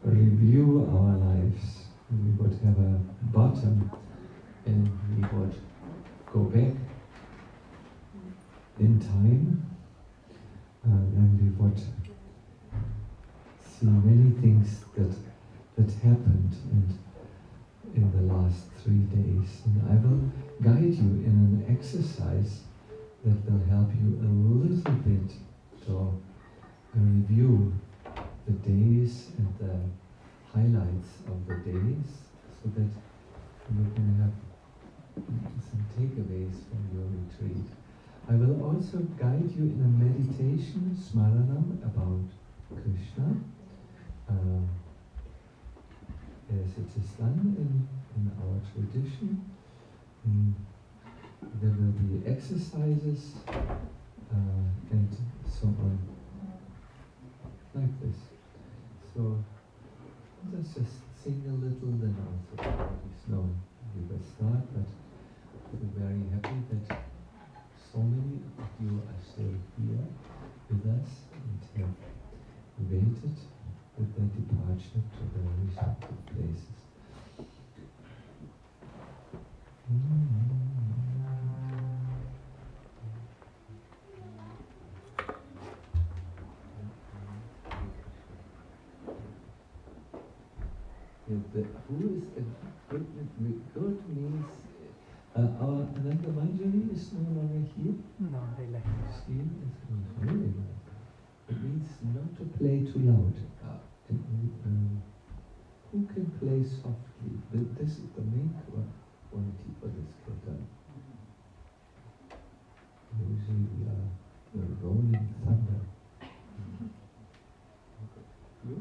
review our lives, we would have a bottom and we would go back in time, then we would see many things that happened in the last 3 days. And I will guide you in an exercise that will help you a little bit to review the days and the highlights of the days, so that you can have some takeaways from your retreat. I will also guide you in a meditation, smaranam, about Krishna, as it is done in our tradition. There will be exercises and so on, like this. So let's just sing a little, then also please know we will start, but we're very happy that so many of you are still here with us and have waited with their departure to their respective places. Who is a good means our Ananda Manjari is no longer here? No, they left. Still is really loud. It means not to play too loud. Who can play softly? This is the main quality for this kirtan. Usually we are the rolling thunder. You?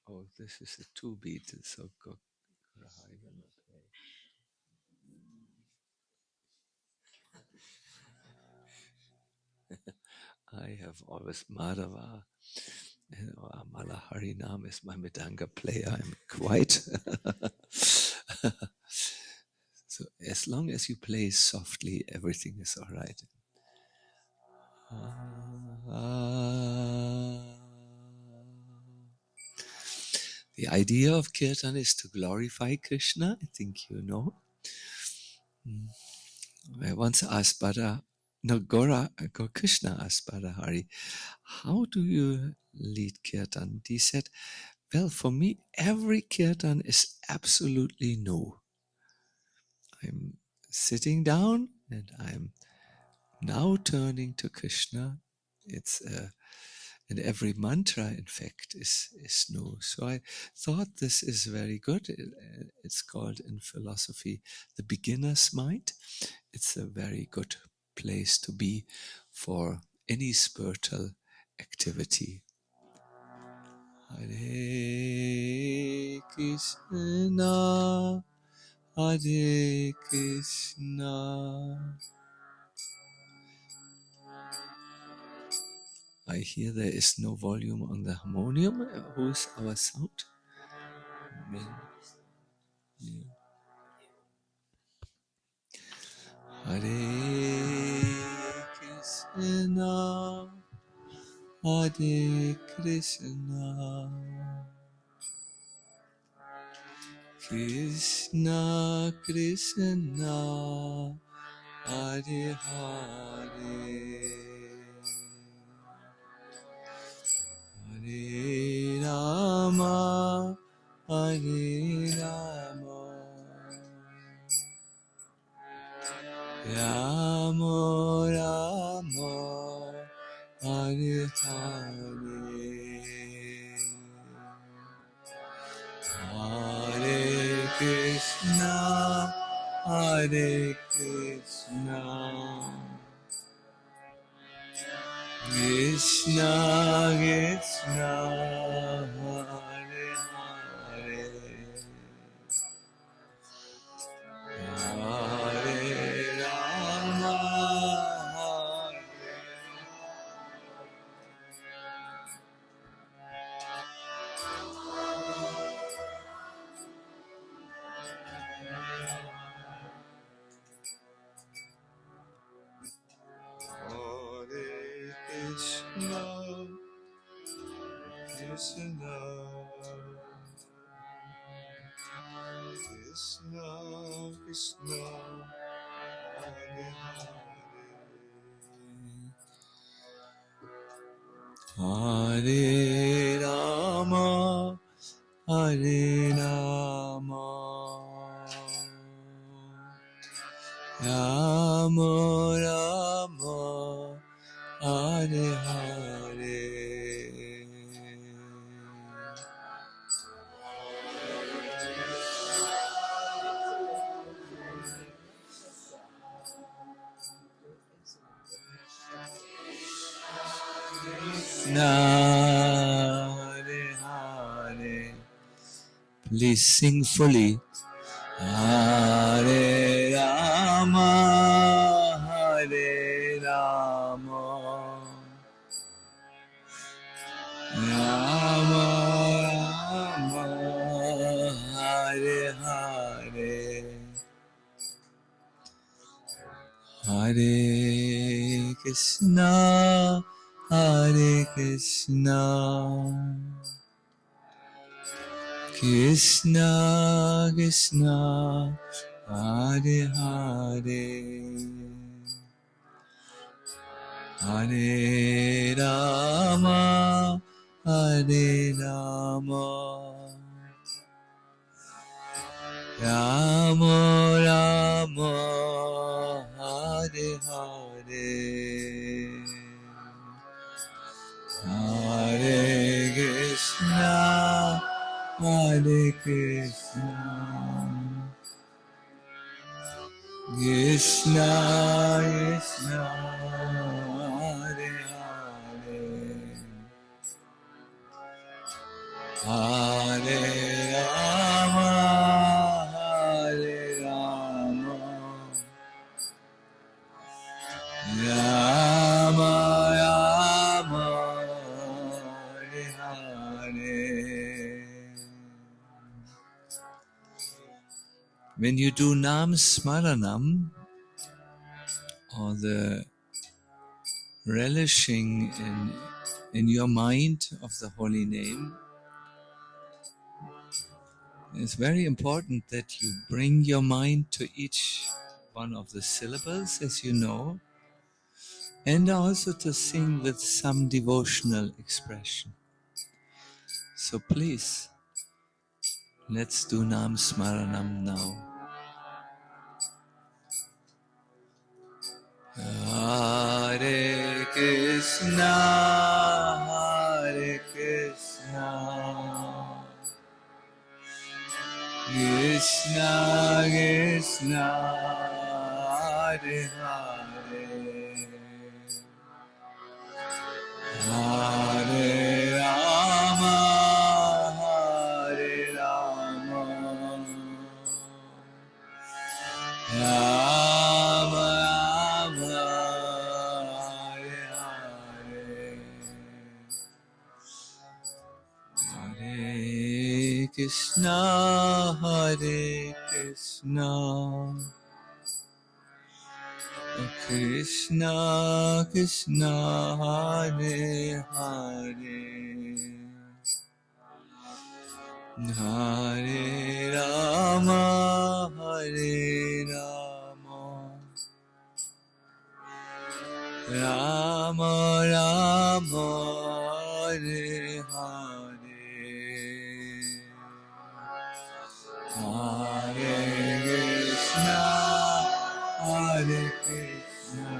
Oh, this is a 2-beat, so go. I have always Madhava or Amala Harinam is my Mridanga player. I'm quite. So as long as you play softly, everything is all right. The idea of kirtan is to glorify Krishna. I think you know. I once asked Krishna asked Hari, how do you lead kirtan? He said, well, for me, every kirtan is absolutely new. I'm sitting down and I'm now turning to Krishna. It's and every mantra, in fact, is new. So I thought this is very good. It's called in philosophy the beginner's mind. It's a very good place to be for any spiritual activity. Hare Krishna, Hare Krishna. I hear there is no volume on the harmonium. Who's our sound? Yeah. Hare Krishna, Hare Krishna, Krishna Krishna, Hare Hare, Hare Rama, Hare Rama, Rama Rama, Hare Hare, Hare Krishna, Hare Krishna, Krishna Krishna, Hare Hare, Hare Rama, Krishna Krishna Hare Hare Hare Rama Hare Rama Rama Rama Hare Hare Krishna Hare Hare. Please sing fully. Hare Rama Hare Rama Rama Rama Hare Hare Hare Krishna Hare Krishna Krishna Krishna Hare Hare Hare Rama Hare Rama Rama Rama Hare Hare Hare Krishna Hare Krishna Krishna Krishna Hare Hare Hare Rama Hare Rama Rama Rama Hare Hare. When you do Nam Smaranam, or the relishing in your mind of the holy name, it's very important that you bring your mind to each one of the syllables, as you know, and also to sing with some devotional expression. So please, let's do Nam Smaranam now. Hare Krishna, Hare Krishna, Krishna Krishna, Hare Hare, Hare Rama, Hare Rama, Rama Rama, Hare Hare, Hare Krishna, Hare Krishna, Krishna Krishna, Hare Hare, Hare Rama, Hare Rama, Rama Rama, Hare Hare, Hare Krishna, Hare Krishna,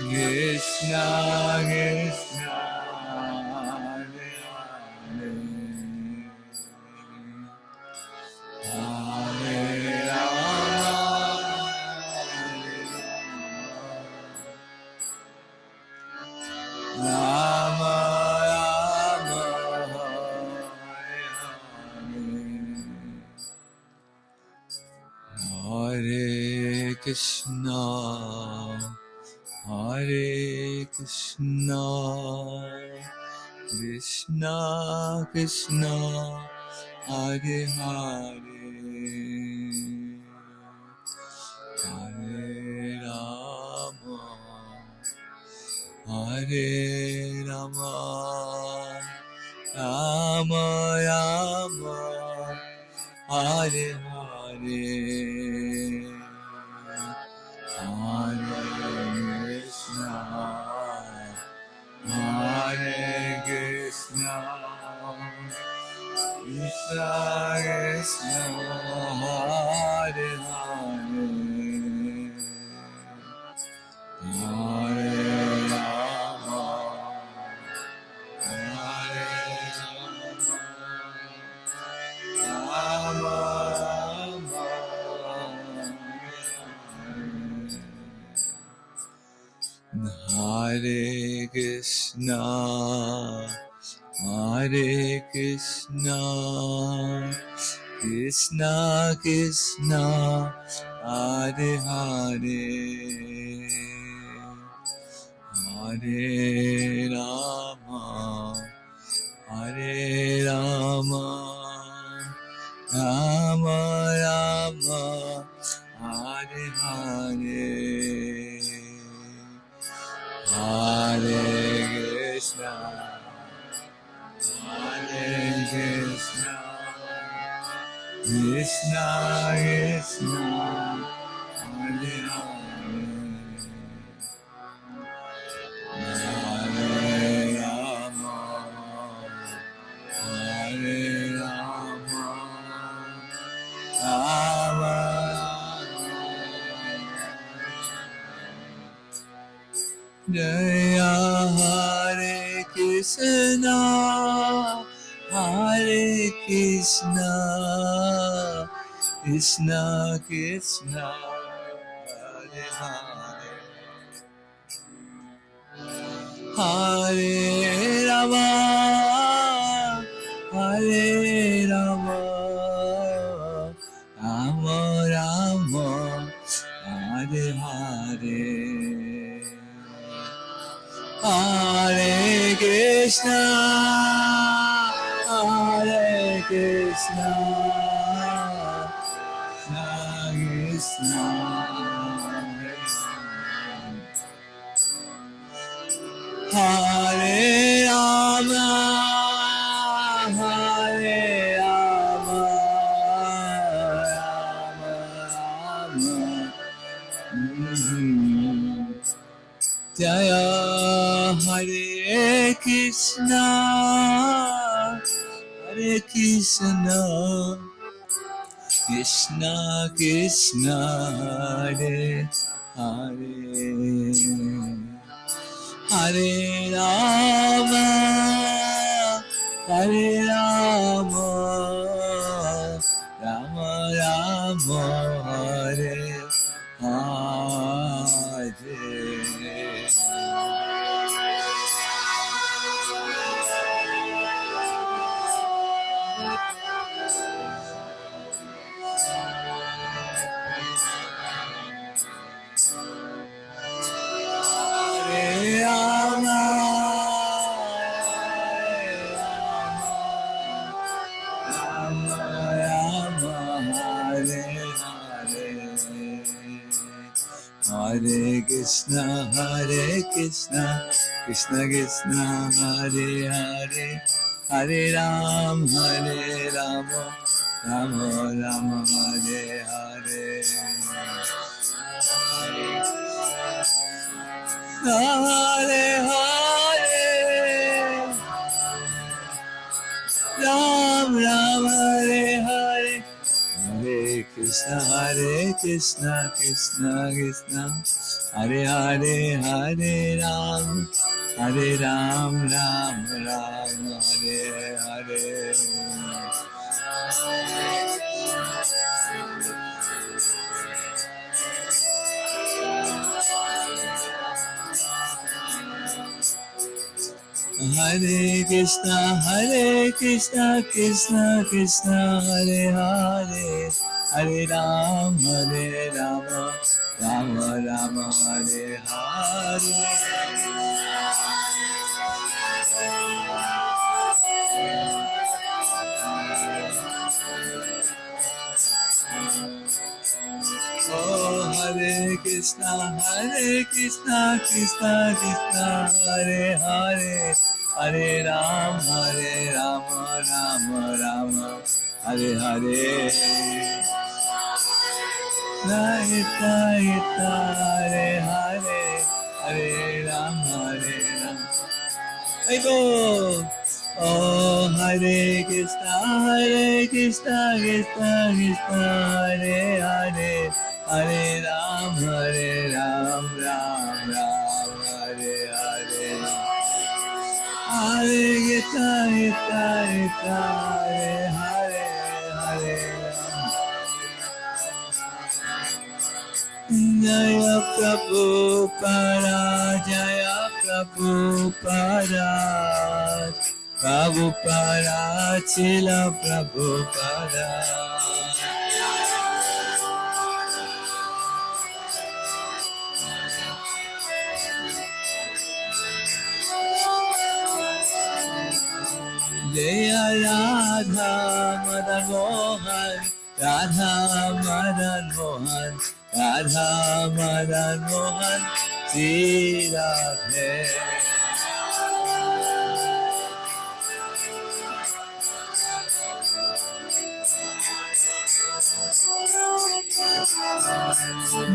Krishna Krishna, Hare Hare, Hare Rama, Rama Rama, Hare Krishna, Hare Krishna, Krishna Krishna, Hare Hare, Hare Rama, Hare Rama, Rama Rama, Hare Hare, Hare Krishna, Hare Krishna, Krishna Krishna, Hare Hare, Hare Rama, Hare Rama, Rama Rama, Hare Krishna, Hare Krishna, Krishna Krishna, Hare Hare, Hare Rama, Hare Rama, Rama Rama, Hare Hare, Hare Krishna, Hare Krishna, Krishna Krishna, Hare Hare, Hare Rama, Hare Rama, Rama Jaya Hare Krishna, Hare Krishna, Krishna Krishna, Hare Hare, Hare Rama, Hare Rama, Rama Rama, Hare Hare, Hare Krishna, Hare Krishna, Krishna Krishna, Hare Rama, Hare Rama, Rama Rama. Jaya Hare Krishna, Hare Krishna, Krishna Krishna, Hare Hare, Hare Rama, Hare Rama, Rama Rama, Hare Hare. Hare Krishna, Hare Krishna, Krishna Krishna, Hare Hare, Hare Ram, Hare Rama, Rama Rama, Hare Hare, Hare Hare, Ram Ram, Hare Hare, Hare Krishna, Krishna Krishna, Hare Hare, Hare Ram, Ram Ram, Hare Hare. Hare Krishna, Krishna Krishna, Hare Hare, Hare Ram, Rama Rama, Hare Hare. Oh, Hare Krishna, Krishna Krishna, Hare Hare, Hare Ram, Hare Rama, Rama Rama, Hare Hare. Hare Hare, Hare Ram, Hare Ram. Hey go! Oh, Hare Krishna, Krishna Krishna, Hare Hare, Hare Ram, Ram Ram, Hare Hare. Hare Krishna, Hare Hare. Jaya Prabhupada, Jaya Prabhupada, Prabhupada, Chila Prabhupada. Jaya Radha Madan Mohan, Radha Madan Mohan, Radha Madan Mohan, Sri Radhe.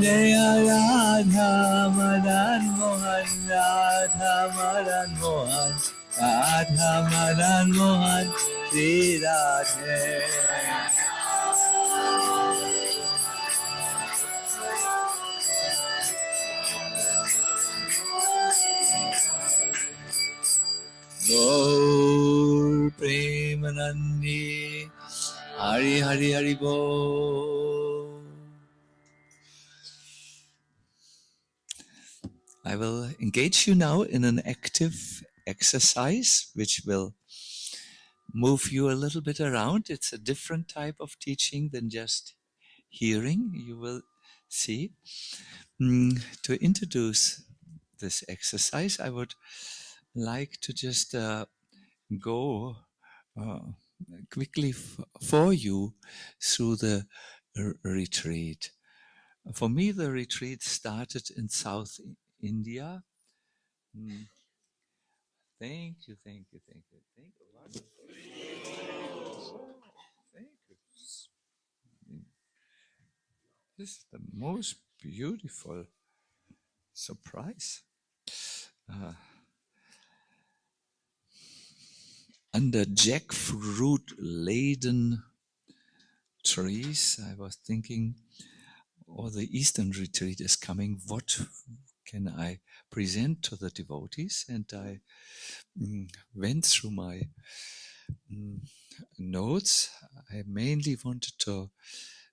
Jaya Radha Madan Mohan, Radha Madan Mohan, Radha Madan Mohan, Sri Radhe. Gaur Premanandi, Hari Hari Hari Bo. I will engage you now in an active exercise which will move you a little bit around. It's a different type of teaching than just hearing. You will see. To introduce this exercise, I would like to just go uh, quickly for you through the retreat. For me, the retreat started in South India. Thank you, thank you, thank you, thank you. Thank you. This is the most beautiful surprise. Under jackfruit laden trees, I was thinking, oh, the Eastern retreat is coming. What can I present to the devotees? And I went through my notes. I mainly wanted to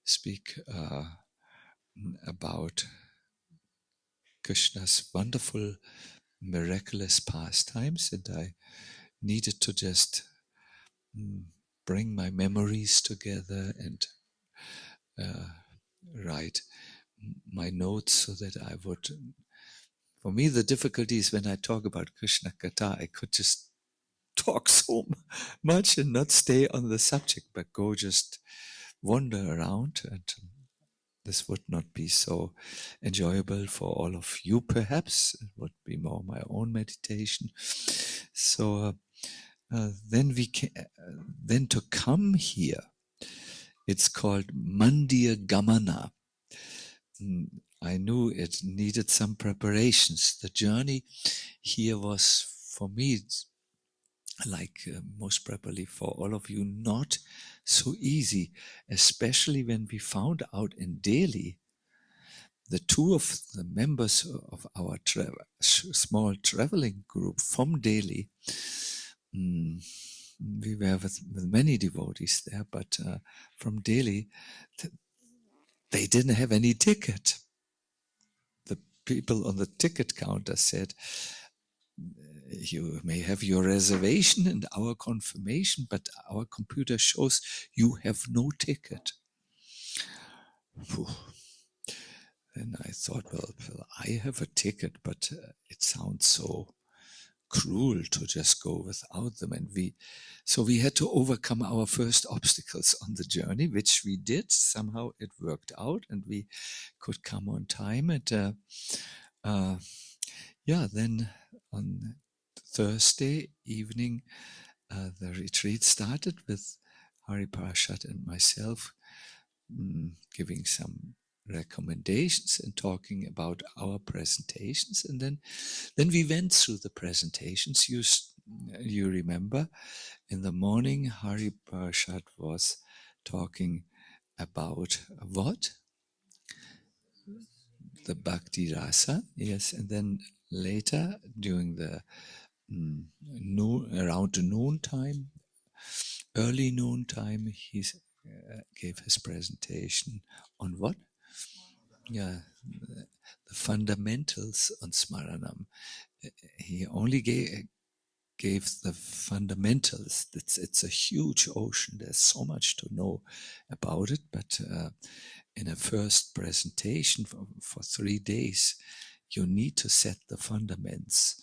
speak about Krishna's wonderful, miraculous pastimes, and I needed to just bring my memories together and write my notes so that I would. For me, the difficulty is when I talk about Krishna Katha, I could just talk so much and not stay on the subject, but go just wander around, and this would not be so enjoyable for all of you. Perhaps it would be more my own meditation. So then then to come here, it's called Mandir Gamana. I knew it needed some preparations. The journey here was, for me, like most probably for all of you, not so easy, especially when we found out in Delhi, the two of the members of our small traveling group from Delhi, we were with many devotees there, but from Delhi, they didn't have any ticket. The people on the ticket counter said, you may have your reservation and our confirmation, but our computer shows you have no ticket. Whew. Then I thought, well, I have a ticket, but it sounds so cruel to just go without them. And we had to overcome our first obstacles on the journey, which we did. Somehow it worked out and we could come on time. And then on Thursday evening, the retreat started with Hari Parashad and myself giving some recommendations and talking about our presentations, and then we went through the presentations. You remember, in the morning, Hari Parashad was talking about what? The Bhakti Rasa, yes, and then later during the around the noon time, early noon time, he gave his presentation on what? Yeah, the fundamentals on Smaranam. He only gave the fundamentals. It's a huge ocean. There's so much to know about it, but in a first presentation for 3 days, you need to set the fundaments.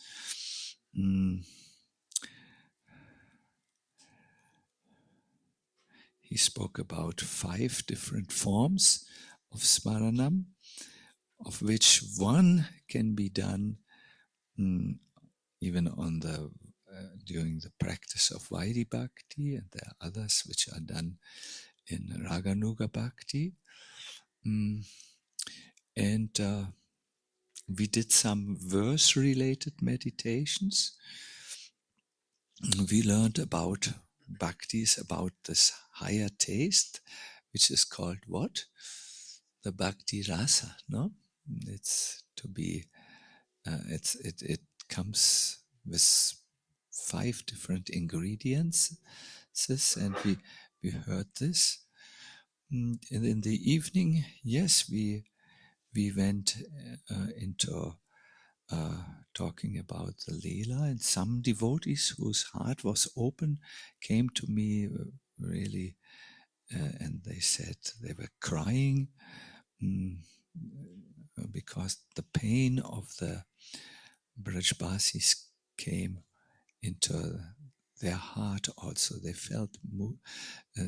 He spoke about 5 different forms of Smaranam, of which one can be done even on the during the practice of Vaidhi Bhakti, and there are others which are done in Raganuga Bhakti. And we did some verse-related meditations. We learned about bhaktis, about this higher taste, which is called what? The Bhakti Rasa, no? It's to be, it comes with 5 different ingredients, and we heard this. And in the evening, yes, we went into talking about the Leela, and some devotees whose heart was open came to me really, and they said they were crying because the pain of the Brajbasis came into their heart also. They felt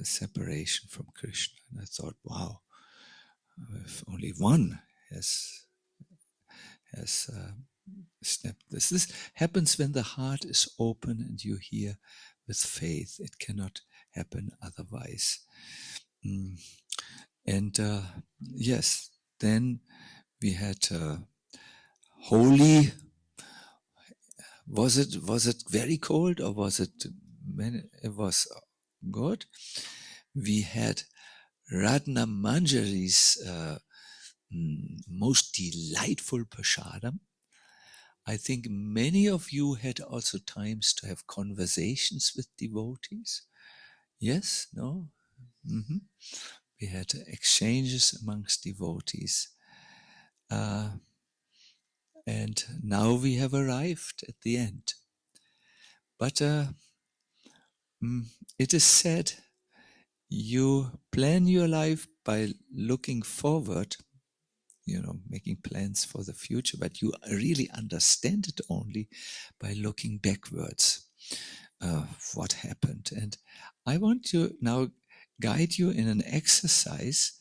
separation from Krishna. And I thought, wow, if only one has snapped this. This happens when the heart is open and you hear with faith. It cannot happen otherwise. And yes, then we had Holi. Was it very cold, or was it? It was good. We had Radna Manjari's most delightful prasadam. I think many of you had also times to have conversations with devotees. Yes? No? We had exchanges amongst devotees. And now we have arrived at the end. But it is said, you plan your life by looking forward, making plans for the future, but you really understand it only by looking backwards, what happened. And I want to now guide you in an exercise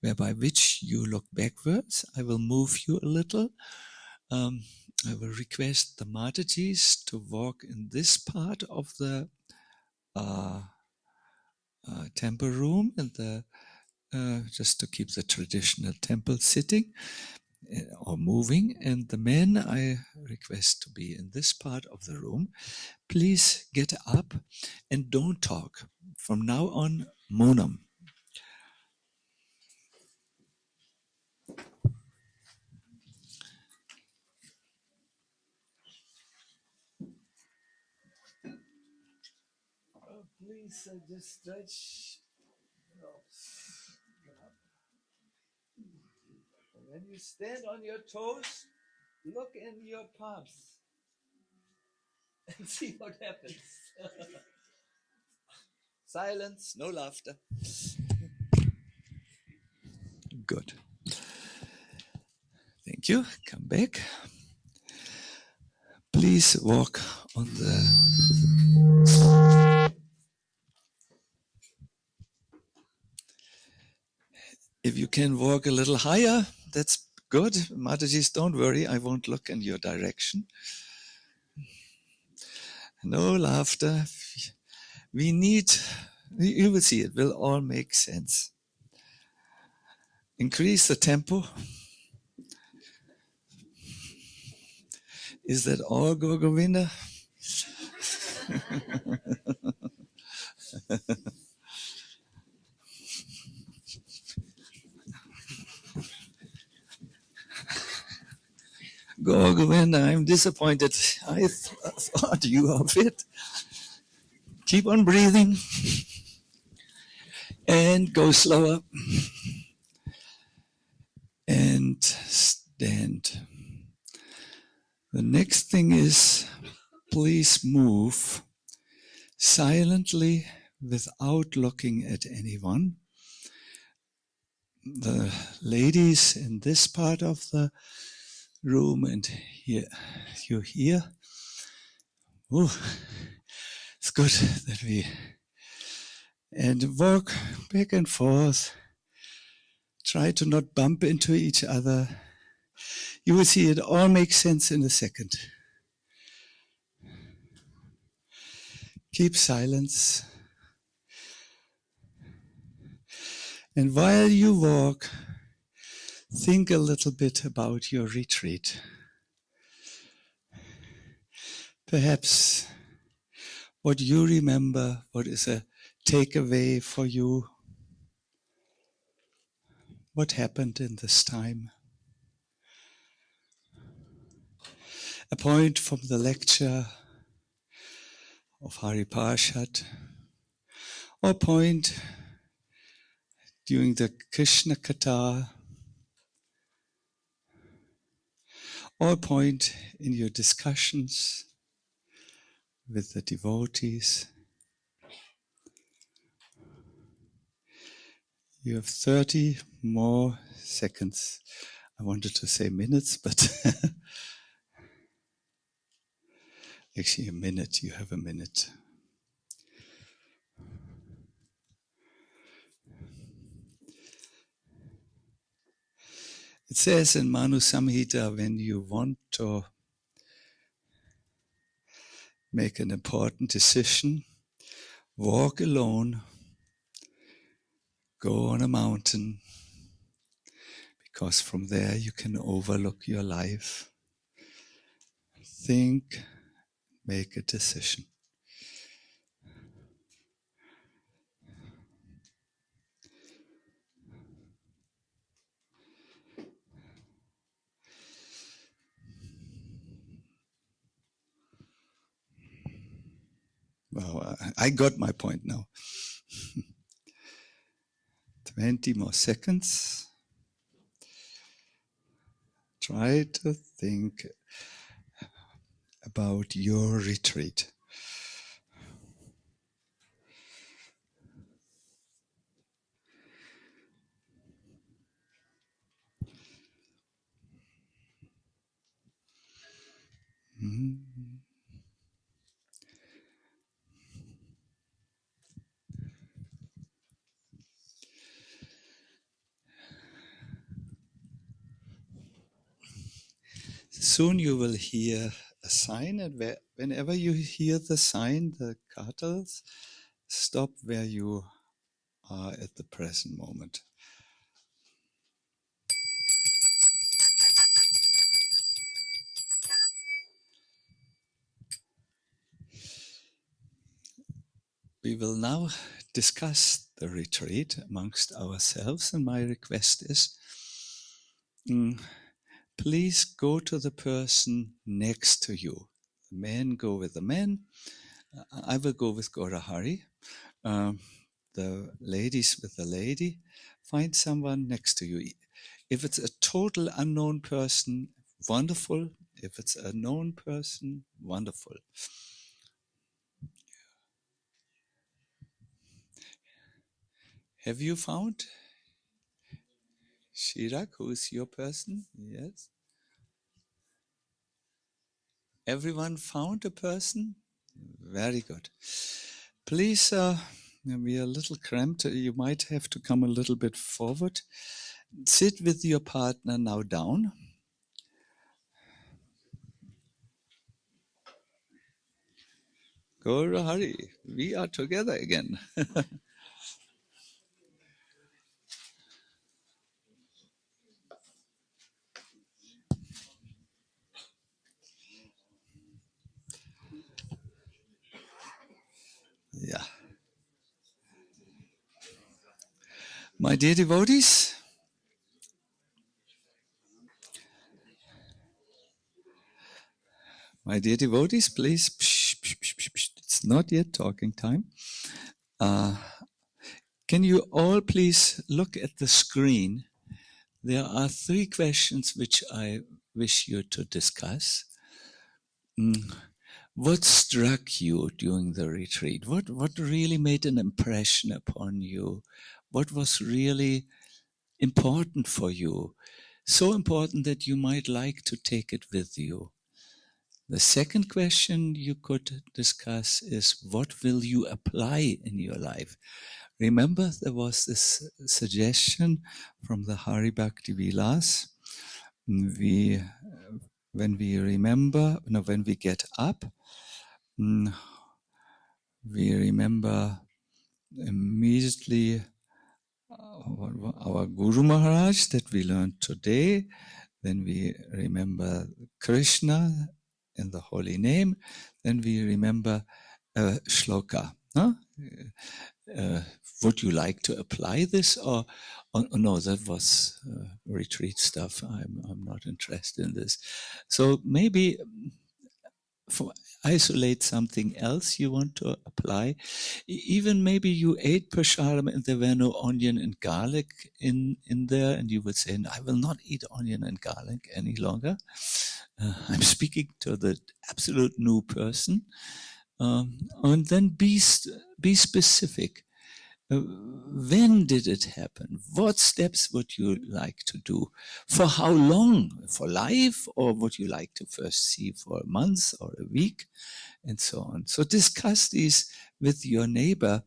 whereby which you look backwards. I will move you a little. I will request the Matajis to walk in this part of the temple room, and just to keep the traditional temple sitting or moving. And the men I request to be in this part of the room. Please get up and don't talk. From now on, Monam. Please just stretch. When you stand on your toes, look in your palms and see what happens. Silence, no laughter. Good. Thank you. Come back. Please walk on the... If you can walk a little higher, that's good. Matajis, don't worry. I won't look in your direction. No laughter. We need, you will see, it will all make sense. Increase the tempo. Is that all, Govinda? Govinda, I'm disappointed. I thought you are fit. Keep on breathing and go slower and stand. The next thing is, please move silently without looking at anyone. The ladies in this part of the room and here, you here. Oh, it's good that we, and walk back and forth. Try to not bump into each other. You will see it all makes sense in a second. Keep silence. And while you walk, think a little bit about your retreat. Perhaps what you remember, what is a takeaway for you, what happened in this time. A point from the lecture of Hari Parshat, or a point during the Krishna Katha, or a point in your discussions with the devotees. You have 30 more seconds. I wanted to say minutes, but actually a minute. You have a minute. It says in Manu Samhita, when you want to make an important decision, walk alone, go on a mountain, because from there you can overlook your life. Think, make a decision. Well, I got my point now. 20 more seconds. Try to think about your retreat. Mm. Soon you will hear a sign, and whenever you hear the sign, the cartels, stop where you are at the present moment. We will now discuss the retreat amongst ourselves, and my request is, please go to the person next to you. The men go with the men. I will go with Gaurahari. The ladies with the lady. Find someone next to you. If it's a total unknown person, wonderful. If it's a known person, wonderful. Have you found Shirak, who is your person? Yes. Everyone found a person? Very good. Please, we are a little cramped. You might have to come a little bit forward. Sit with your partner now down. Gaura Hari, we are together again. Yeah. My dear devotees, please, it's not yet talking time. Can you all please look at the screen? There are 3 questions which I wish you to discuss. What struck you during the retreat? What really made an impression upon you? What was really important for you? So important that you might like to take it with you. The second question you could discuss is, what will you apply in your life? Remember, there was this suggestion from the Hari Bhakti Vilas. When we get up, we remember immediately our Guru Maharaj that we learned today. Then we remember Krishna in the holy name. Then we remember shloka. Huh? Would you like to apply this, or no? That was retreat stuff. I'm not interested in this. So maybe isolate something else you want to apply. Even maybe you ate prasadam and there were no onion and garlic in there, and you would say, no, I will not eat onion and garlic any longer. I'm speaking to the absolute new person. And then be specific. When did it happen? What steps would you like to do? For how long? For life? Or would you like to first see for a month or a week? And so on. So discuss these with your neighbor.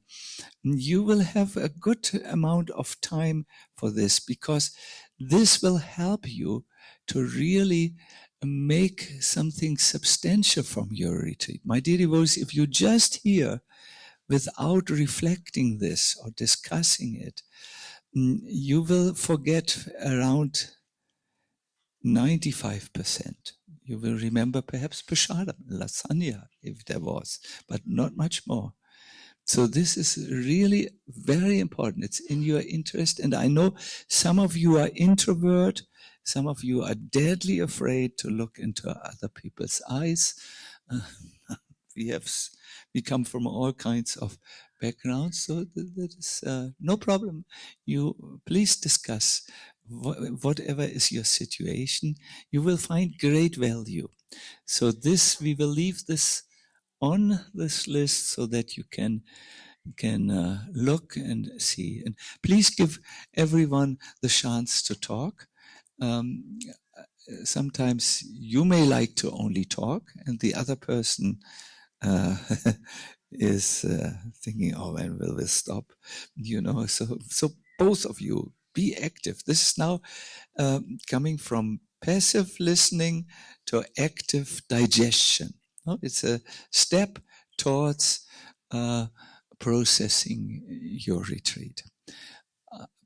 You will have a good amount of time for this, because this will help you to really make something substantial from your retreat. My dear devotees, if you just hear without reflecting this or discussing it, you will forget around 95%. You will remember perhaps prasadam, lasagna, if there was, but not much more. So this is really very important. It's in your interest. And I know some of you are introvert. Some of you are deadly afraid to look into other people's eyes. We come from all kinds of backgrounds, so that is no problem. You please discuss whatever is your situation. You will find great value. So we will leave this on this list so that you can look and see. And please give everyone the chance to talk. Sometimes you may like to only talk, and the other person is thinking, "Oh, when will this stop?" So both of you be active. This is now coming from passive listening to active digestion. No? It's a step towards processing your retreat.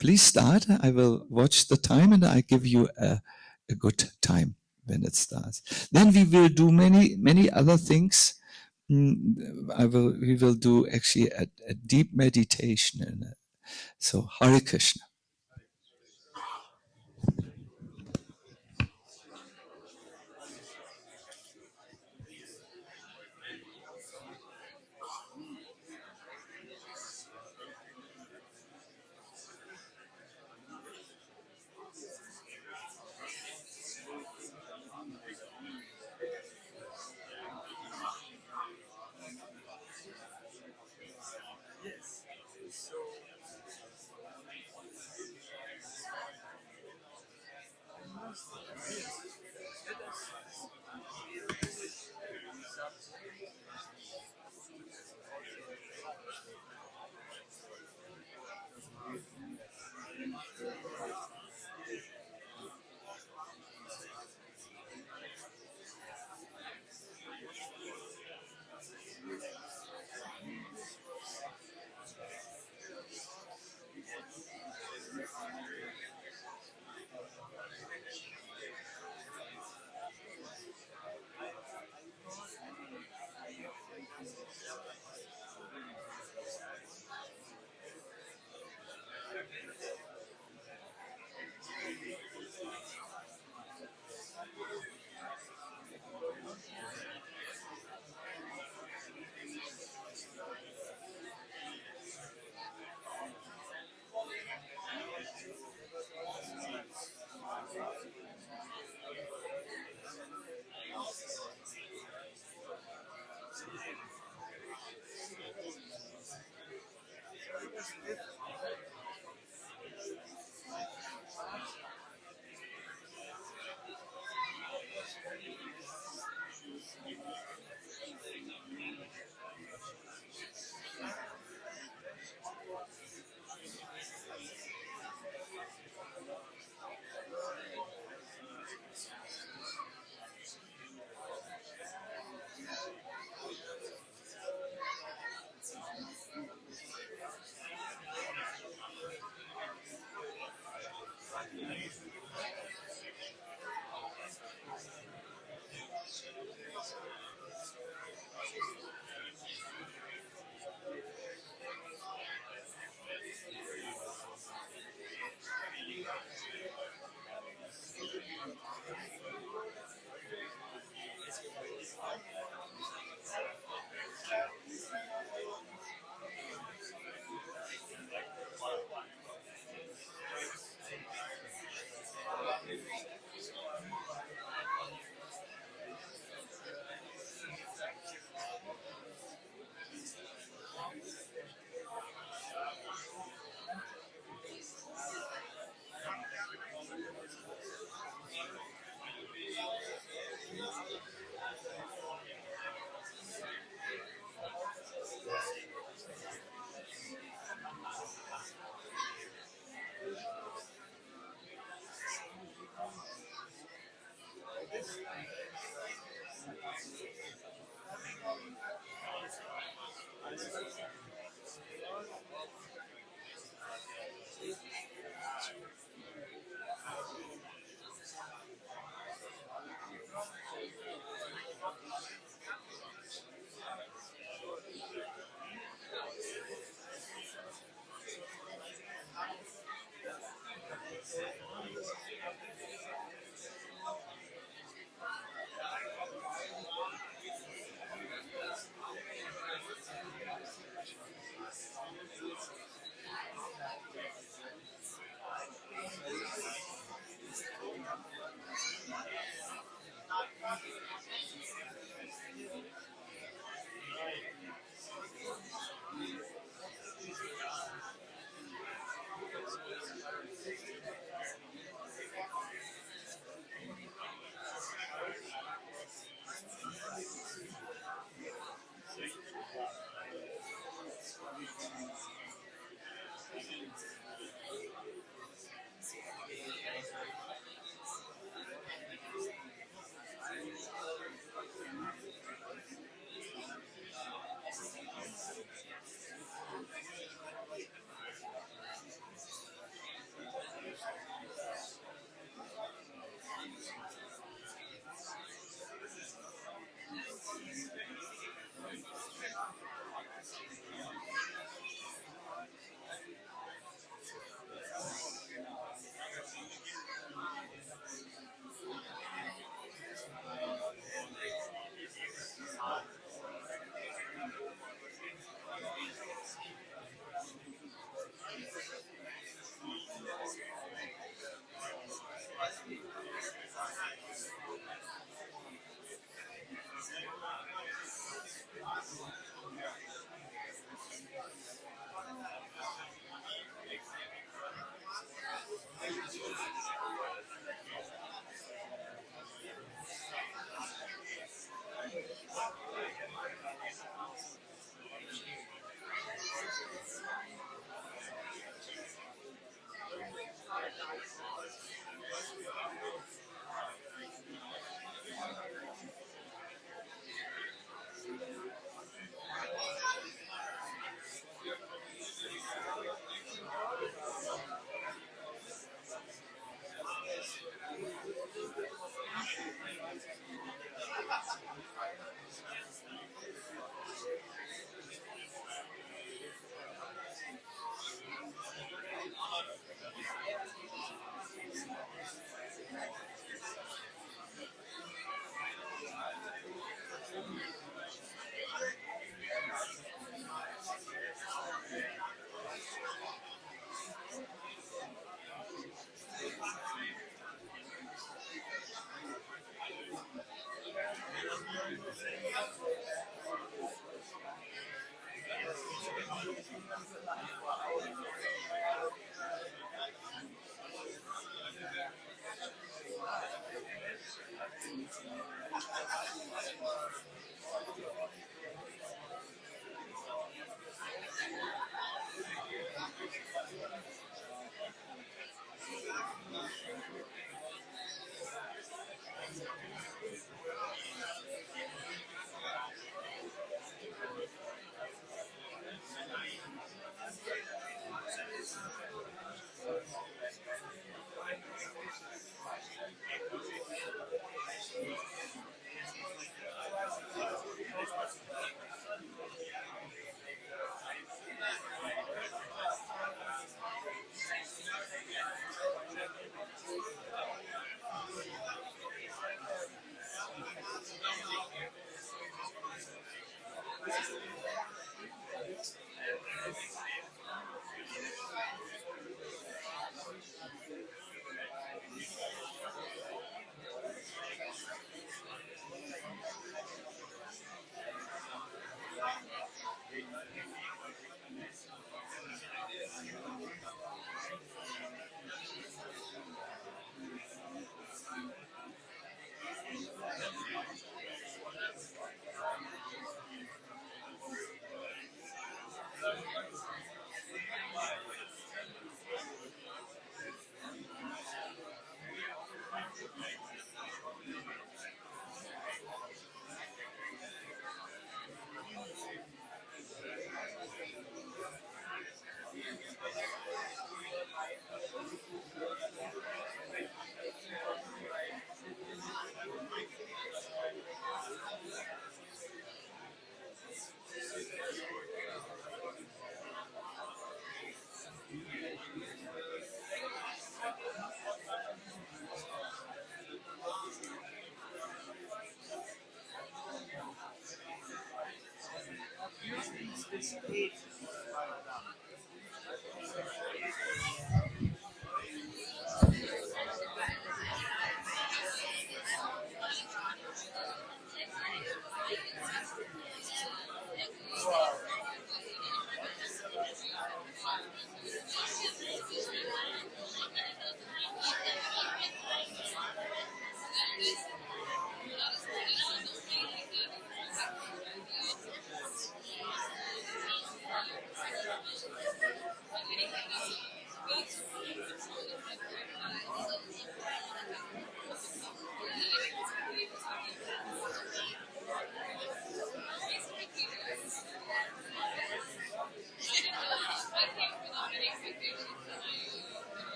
Please start. I will watch the time and I give you a good time when it starts. Then we will do many other things. We will do actually a deep meditation. So Hare Krishna.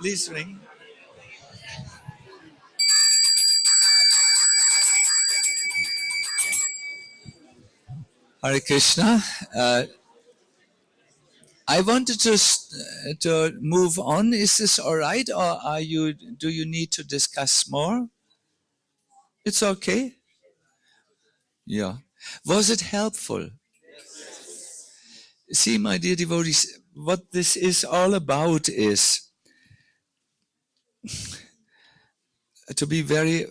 Please ring. Hare Krishna. I wanted to move on. Is this all right, or are you? Do you need to discuss more? It's okay. Yeah. Was it helpful? See, my dear devotees, what this is all about is to be very.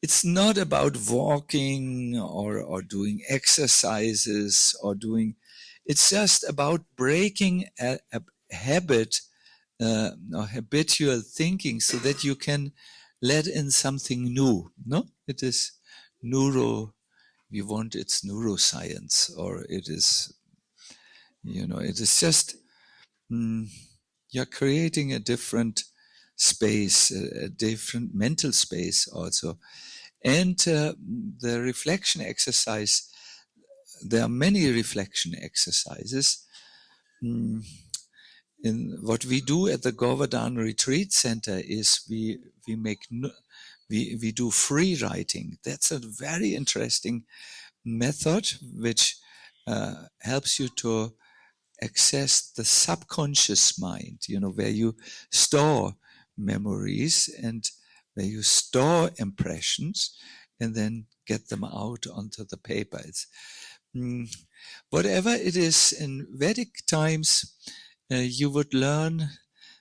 It's not about walking or doing exercises or doing. It's just about breaking a habit or habitual thinking so that you can let in something new. No, it is neuro. You want it's neuroscience, or it is, it is just you're creating a different space, a different mental space also. And the reflection exercise, there are many reflection exercises. In what we do at the Govardhan Retreat Center is we do free writing. That's a very interesting method which helps you to access the subconscious mind, where you store memories and where you store impressions and then get them out onto the paper. It's, whatever it is in Vedic times, you would learn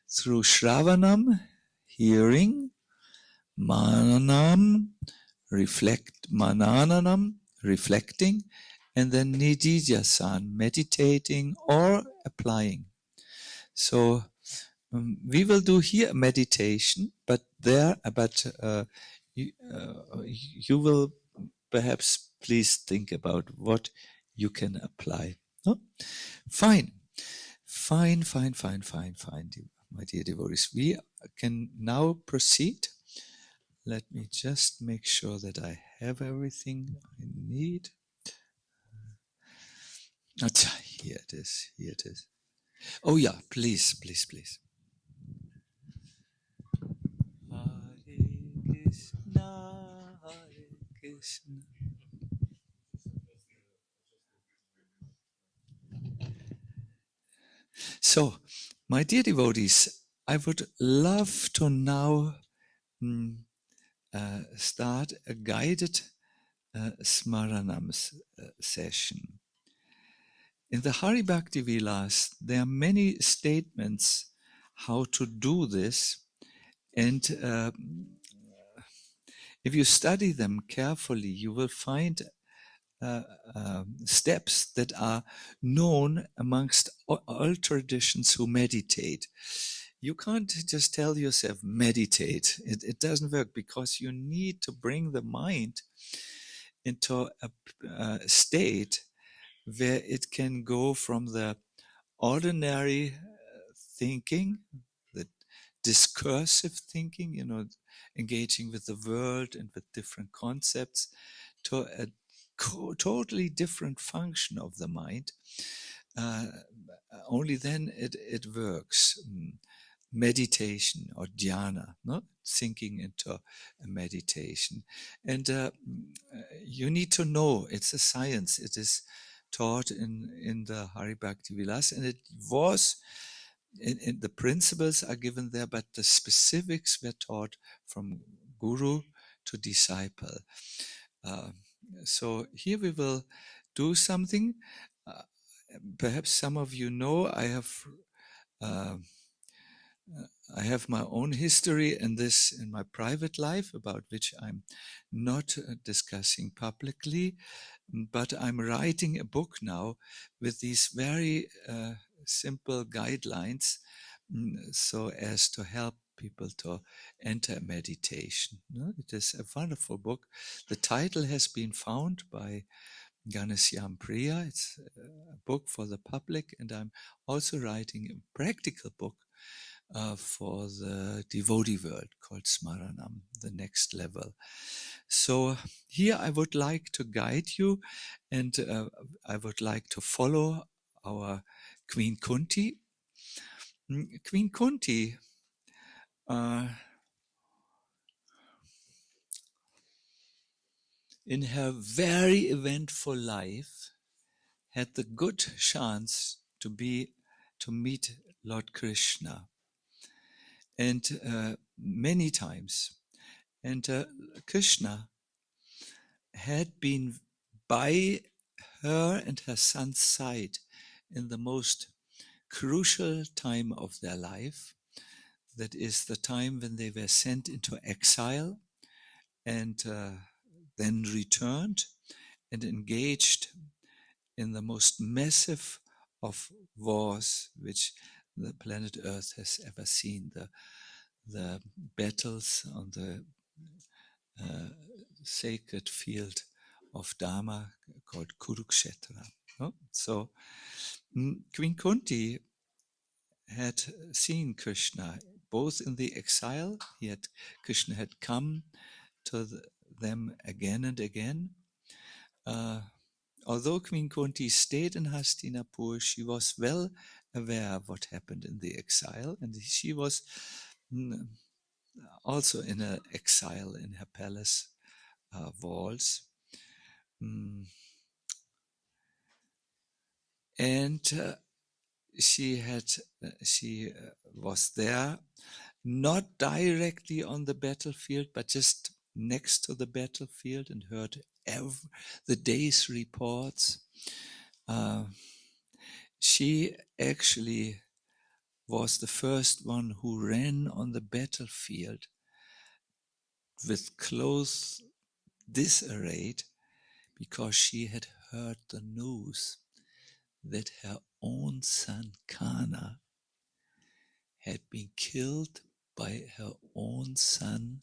through Shravanam, hearing, Mananam, mananam, reflecting, and then Nididya-san, meditating or applying. So we will do here meditation, but you will perhaps please think about what you can apply. No? Fine, my dear devotees. We can now proceed. Let me just make sure that I have everything I need. Here it is. Here it is. Oh yeah, please. Hare Krishna, Hare Krishna. So, my dear devotees, I would love to now start a guided Smaranam session. In the Hari Bhakti Vilas, there are many statements how to do this, and if you study them carefully, you will find steps that are known amongst all traditions who meditate. You can't just tell yourself meditate. It doesn't work, because you need to bring the mind into a state where it can go from the ordinary thinking, the discursive thinking, engaging with the world and with different concepts, to a totally different function of the mind. Only then it works. Meditation or dhyana, not sinking into a meditation. And you need to know it's a science. It is taught in the Hari Bhakti Vilas, and it was in the principles are given there, but the specifics were taught from guru to disciple. So here we will do something. Perhaps some of you know I have my own history in this in my private life, about which I'm not discussing publicly, but I'm writing a book now with these very simple guidelines, so as to help people to enter meditation. It is a wonderful book. The title has been found by Ganesyam Priya. It's a book for the public, and I'm also writing a practical book for the devotee world called Smaranam, the next level. So here I would like to guide you, and I would like to follow our Queen Kunti. Queen Kunti in her very eventful life had the good chance to meet Lord Krishna, and many times. And Krishna had been by her and her son's side in the most crucial time of their life. That is the time when they were sent into exile and then returned and engaged in the most massive of wars which the planet Earth has ever seen. The battles on the sacred field of Dharma called Kurukshetra. So Queen Kunti had seen Krishna both in the exile. Krishna had come to them again and again. Although Queen Kunti stayed in Hastinapur, she was well aware of what happened in the exile, and she was also in an exile in her palace walls. And she was there, not directly on the battlefield, but just next to the battlefield, and heard the day's reports. She actually was the first one who ran on the battlefield with clothes disarrayed, because she had heard the news that her own son Kana had been killed by her own son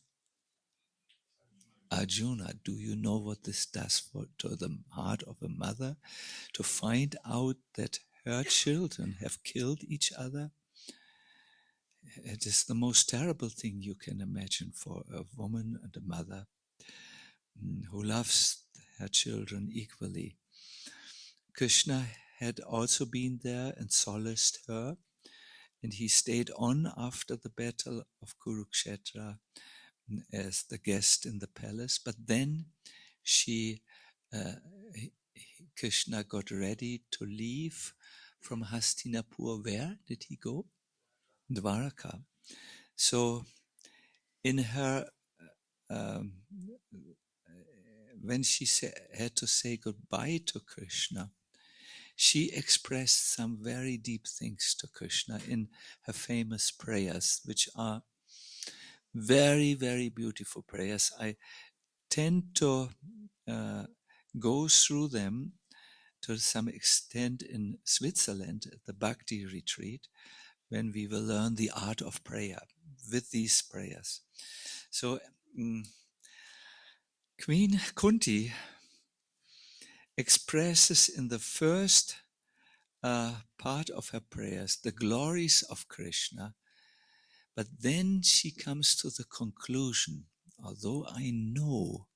Arjuna. Do you know what this does to the heart of a mother? To find out that her children have killed each other? It is the most terrible thing you can imagine for a woman and a mother who loves her children equally. Krishna had also been there and solaced her, and he stayed on after the battle of Kurukshetra as the guest in the palace. But then uh, Krishna got ready to leave from Hastinapur. Where did he go? Dwaraka. So in her, um, when she had to say goodbye to Krishna, she expressed some very deep things to Krishna in her famous prayers, which are very, very beautiful prayers. I tend to go through them to some extent in Switzerland at the Bhakti retreat, when we will learn the art of prayer with these prayers. So Queen Kunti expresses in the first part of her prayers the glories of Krishna, but then she comes to the conclusion, although I know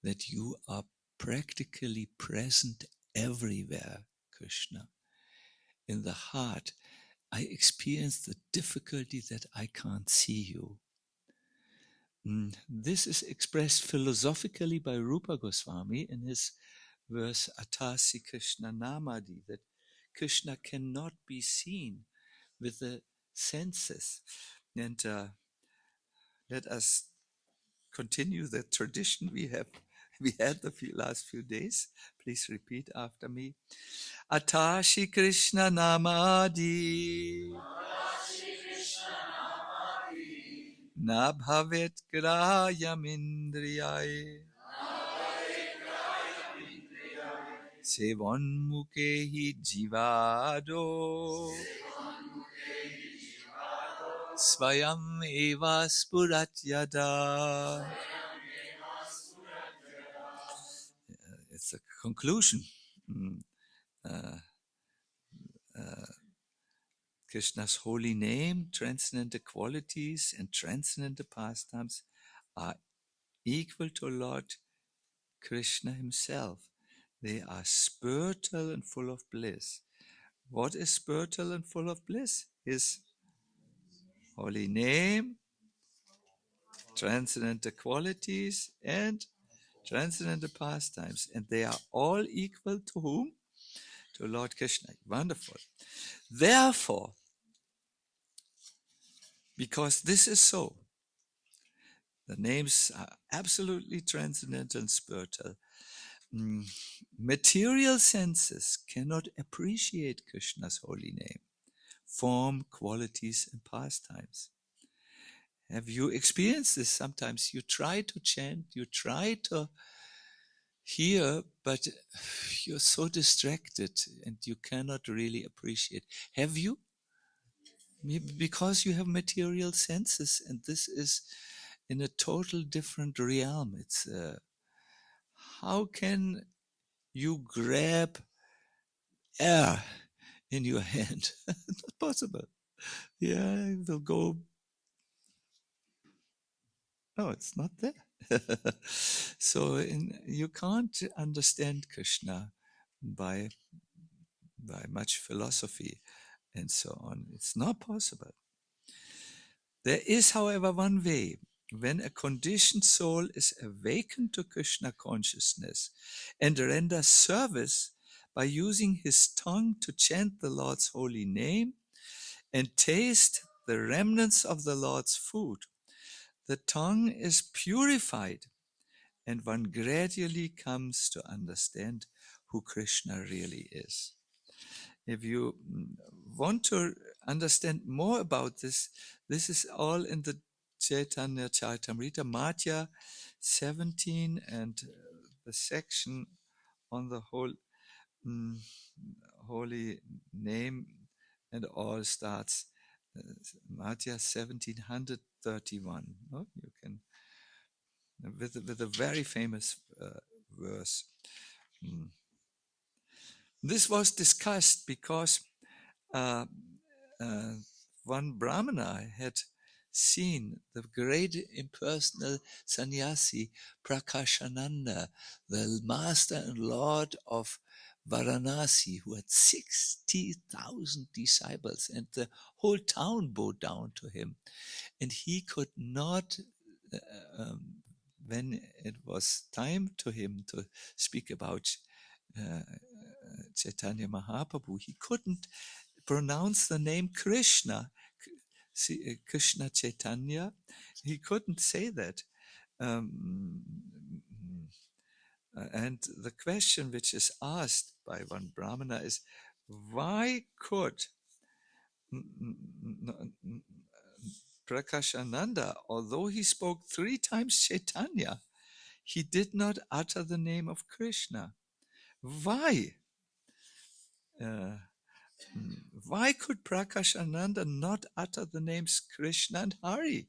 that you are practically present everywhere, Krishna, in the heart, I experience the difficulty that I can't see you. This is expressed philosophically by Rupa Goswami in his verse Atasi Krishna Namadi, that Krishna cannot be seen with the senses. And let us continue the tradition we had the last few days. Please repeat after me. Atashi Krishna Namadi Na bhavet grayam indriyai Sevon hi jivado Svayam eva spurat yada. It's a conclusion. Krishna's holy name, transcendental qualities, and transcendental pastimes are equal to Lord Krishna himself. They are spiritual and full of bliss. What is spiritual and full of bliss? His holy name, transcendental qualities, and transcendental pastimes. And they are all equal to whom? To Lord Krishna. Wonderful. Therefore, because this is so, the names are absolutely transcendental and spiritual. Material senses cannot appreciate Krishna's holy name, form, qualities, and pastimes. Have you experienced this? Sometimes you try to chant, you try to hear, but you're so distracted and you cannot really appreciate. Have you? Because you have material senses, and this is in a total different realm. It's how can you grab air in your hand? Not possible. Yeah, it will go. No, it's not there. So you can't understand Krishna by much philosophy and so on. It's not possible. There is, however, one way. When a conditioned soul is awakened to Krishna consciousness and renders service by using his tongue to chant the Lord's holy name and taste the remnants of the Lord's food, the tongue is purified and one gradually comes to understand who Krishna really is. If you want to understand more about this, this is all in the Chaitanya Charitamrita, Madhya 17, and the section on the whole mm, holy name and all starts Madhya 1731. No? You can with a very famous verse. Mm. This was discussed because uh, uh, one Brahmana had seen the great impersonal sannyasi Prakashananda, the master and lord of Varanasi, who had 60,000 disciples, and the whole town bowed down to him. And he could not, uh, um, when it was time to him to speak about Chaitanya Mahaprabhu, he couldn't pronounce the name Krishna, Krishna Chaitanya. He couldn't say that. Um, and the question which is asked by one Brahmana is, why could Prakashananda, although he spoke 3 times Chaitanya, he did not utter the name of Krishna? Why? Uh, Why could Prakashananda not utter the names Krishna and Hari?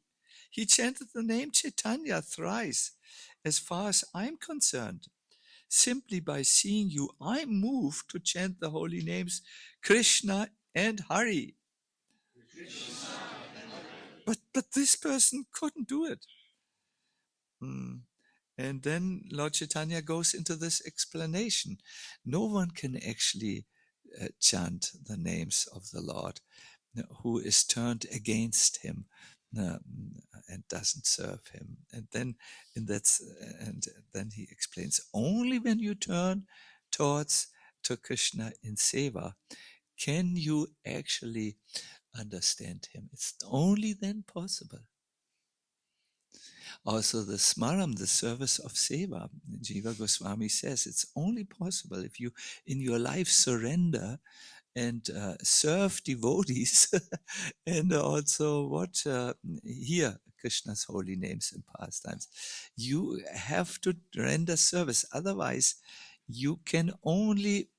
He chanted the name Chaitanya thrice. As far as I'm concerned, simply by seeing you, I'm moved to chant the holy names Krishna and Hari. But this person couldn't do it. Mm. And then Lord Chaitanya goes into this explanation. No one can actually chant the names of the Lord who is turned against him uh, and doesn't serve him. And then and then he explains, only when you turn towards to Krishna in seva can you actually understand him. It's only then possible. Also, the smaram, the service of seva, Jiva Goswami says it's only possible if you in your life surrender and serve devotees and also hear Krishna's holy names and pastimes. You have to render service. Otherwise, you can only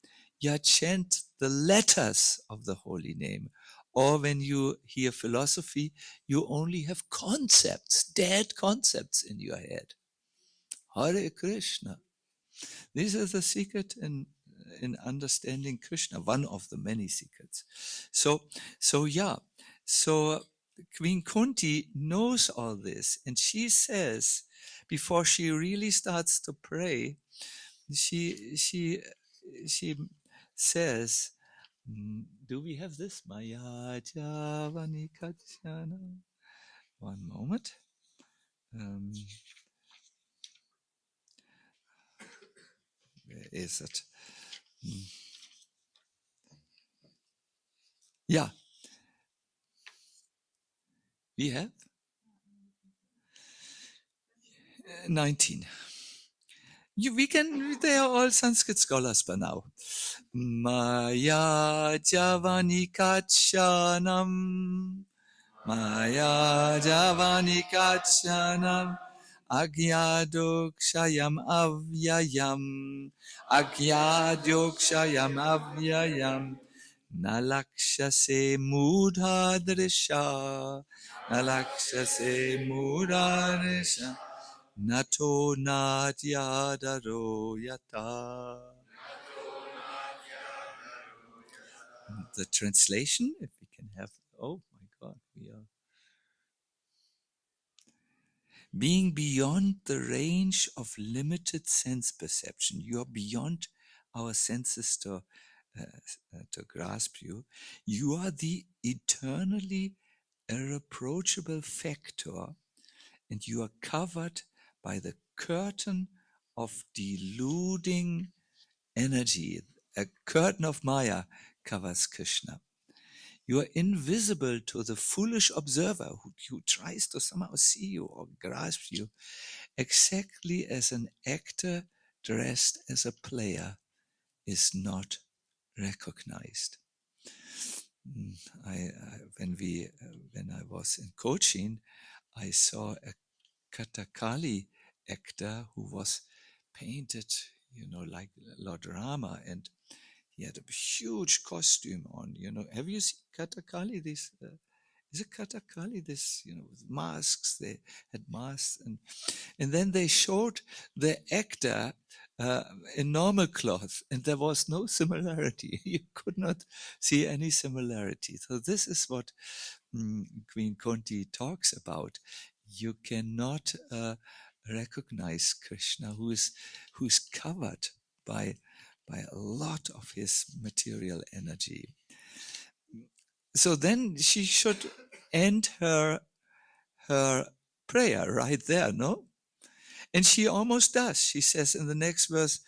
chant the letters of the holy name. Or when you hear philosophy, you only have concepts, dead concepts in your head. Hare Krishna. This is the secret in understanding Krishna, one of the many secrets. So Queen Kunti knows all this, and she says, before she really starts to pray, she says, do we have this? Maya Javani Kachana. One moment. Where is it? Yeah, we have 19. They are all Sanskrit scholars by now. Maya Javani Kachanam. Maya Javani Kachanam. Agyadokshayam avyayam. Agyadokshayam avyayam. Nalakshase mudhadrisha. Nalakshase mudhadrisha. Nato natyadaro yata. The translation, if we can have, oh my God, we are being beyond the range of limited sense perception. You are beyond our senses to grasp you. You are the eternally irreproachable factor, and you are covered by the curtain of deluding energy. A curtain of Maya covers Krishna. You are invisible to the foolish observer who tries to somehow see you or grasp you, exactly as an actor dressed as a player is not recognized. When I was in Cochin, I saw a Kathakali actor who was painted, like Lord Rama, and He had a huge costume on. Have you seen Kathakali? This is it Kathakali? This, with masks. They had masks, and then they showed the actor uh, in normal clothes, and there was no similarity. You could not see any similarity. So this is what Queen Kunti talks about. You cannot recognize Krishna, who's covered by a lot of his material energy. So then she should end her prayer right there, no? And she almost does. She says in the next verse,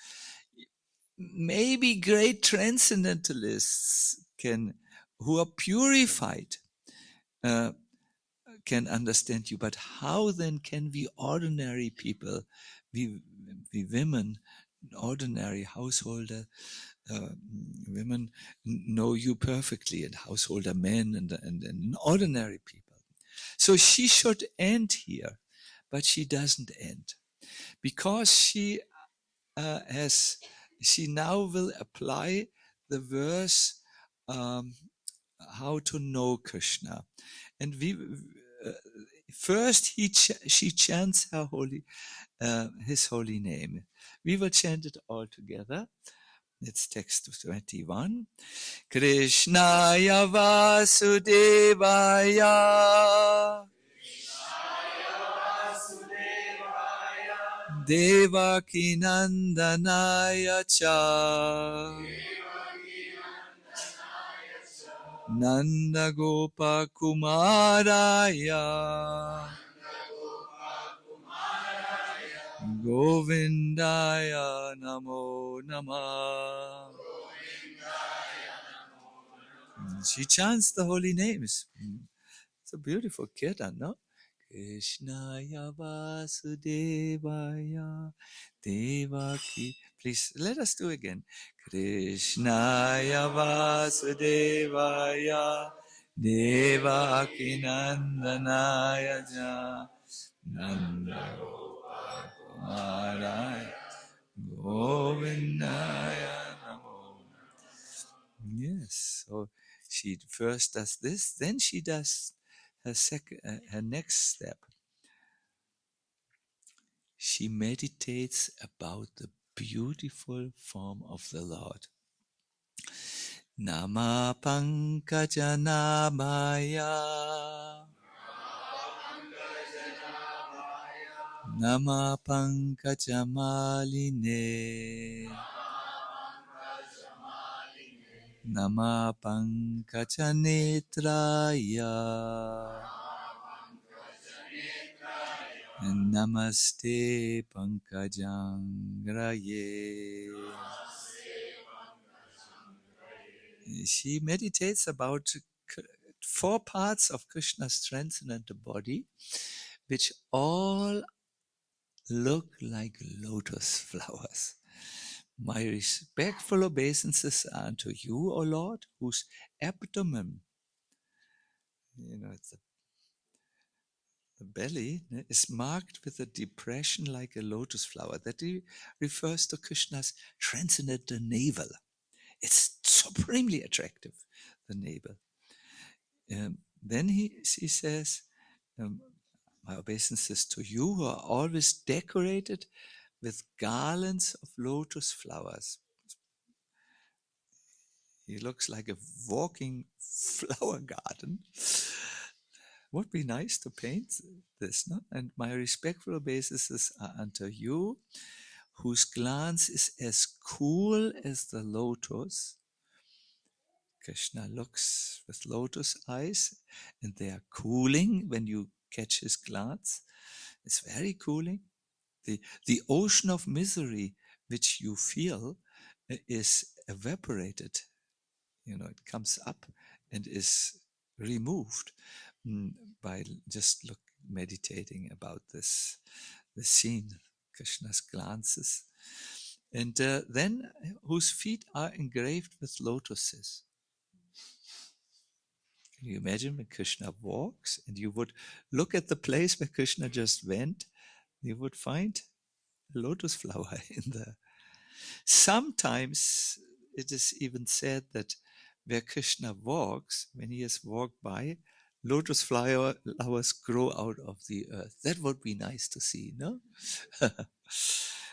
maybe great transcendentalists who are purified, uh, can understand you, but how then can we ordinary people, we women, ordinary householder women, know you perfectly, and householder men and ordinary people. So she should end here, but she doesn't end, because she now will apply the verse, how to know Krishna. And uh, first she chants his holy name. We will chant it all together. It's text 21. Krishnaya Vasudevaya Devaki Nandanaya Cha Nanda Gopa Kumaraya Govindaya Namo Namah. She chants the holy names. It's a beautiful kirtan, no? Krishnaya Vasudevaya Devaki. Please let us do again. Krishnaya Vasudevaya Devaki Nandanaya Ja Nanda Kumaraya Govindaya Namo. Yes, so she first does this, then she does her next step. She meditates about the beautiful form of the Lord. Nama Pankaja Namaya Nama Pankaja Maline Nama Pankaja Netraya Namaste Pankajangraye. She meditates about 4 parts of Krishna's transcendental body, which all look like lotus flowers. My respectful obeisances are unto you, O Lord, whose abdomen, it's the belly, is marked with a depression like a lotus flower. That refers to Krishna's transcendental navel. It's supremely attractive, the navel. Then she says, my obeisances to you, who are always decorated with garlands of lotus flowers. He looks like a walking flower garden. Would be nice to paint this, no? And my respectful obeisances are unto you, whose glance is as cool as the lotus. Krishna looks with lotus eyes, and they are cooling when you catch his glance. It's very cooling. The ocean of misery which you feel is evaporated. It comes up and is removed by just meditating about this scene, Krishna's glances. And then whose feet are engraved with lotuses. Can you imagine when Krishna walks and you would look at the place where Krishna just went, you would find a lotus flower in there. Sometimes it is even said that where Krishna walks, when he has walked by, lotus flowers grow out of the earth. That would be nice to see, no?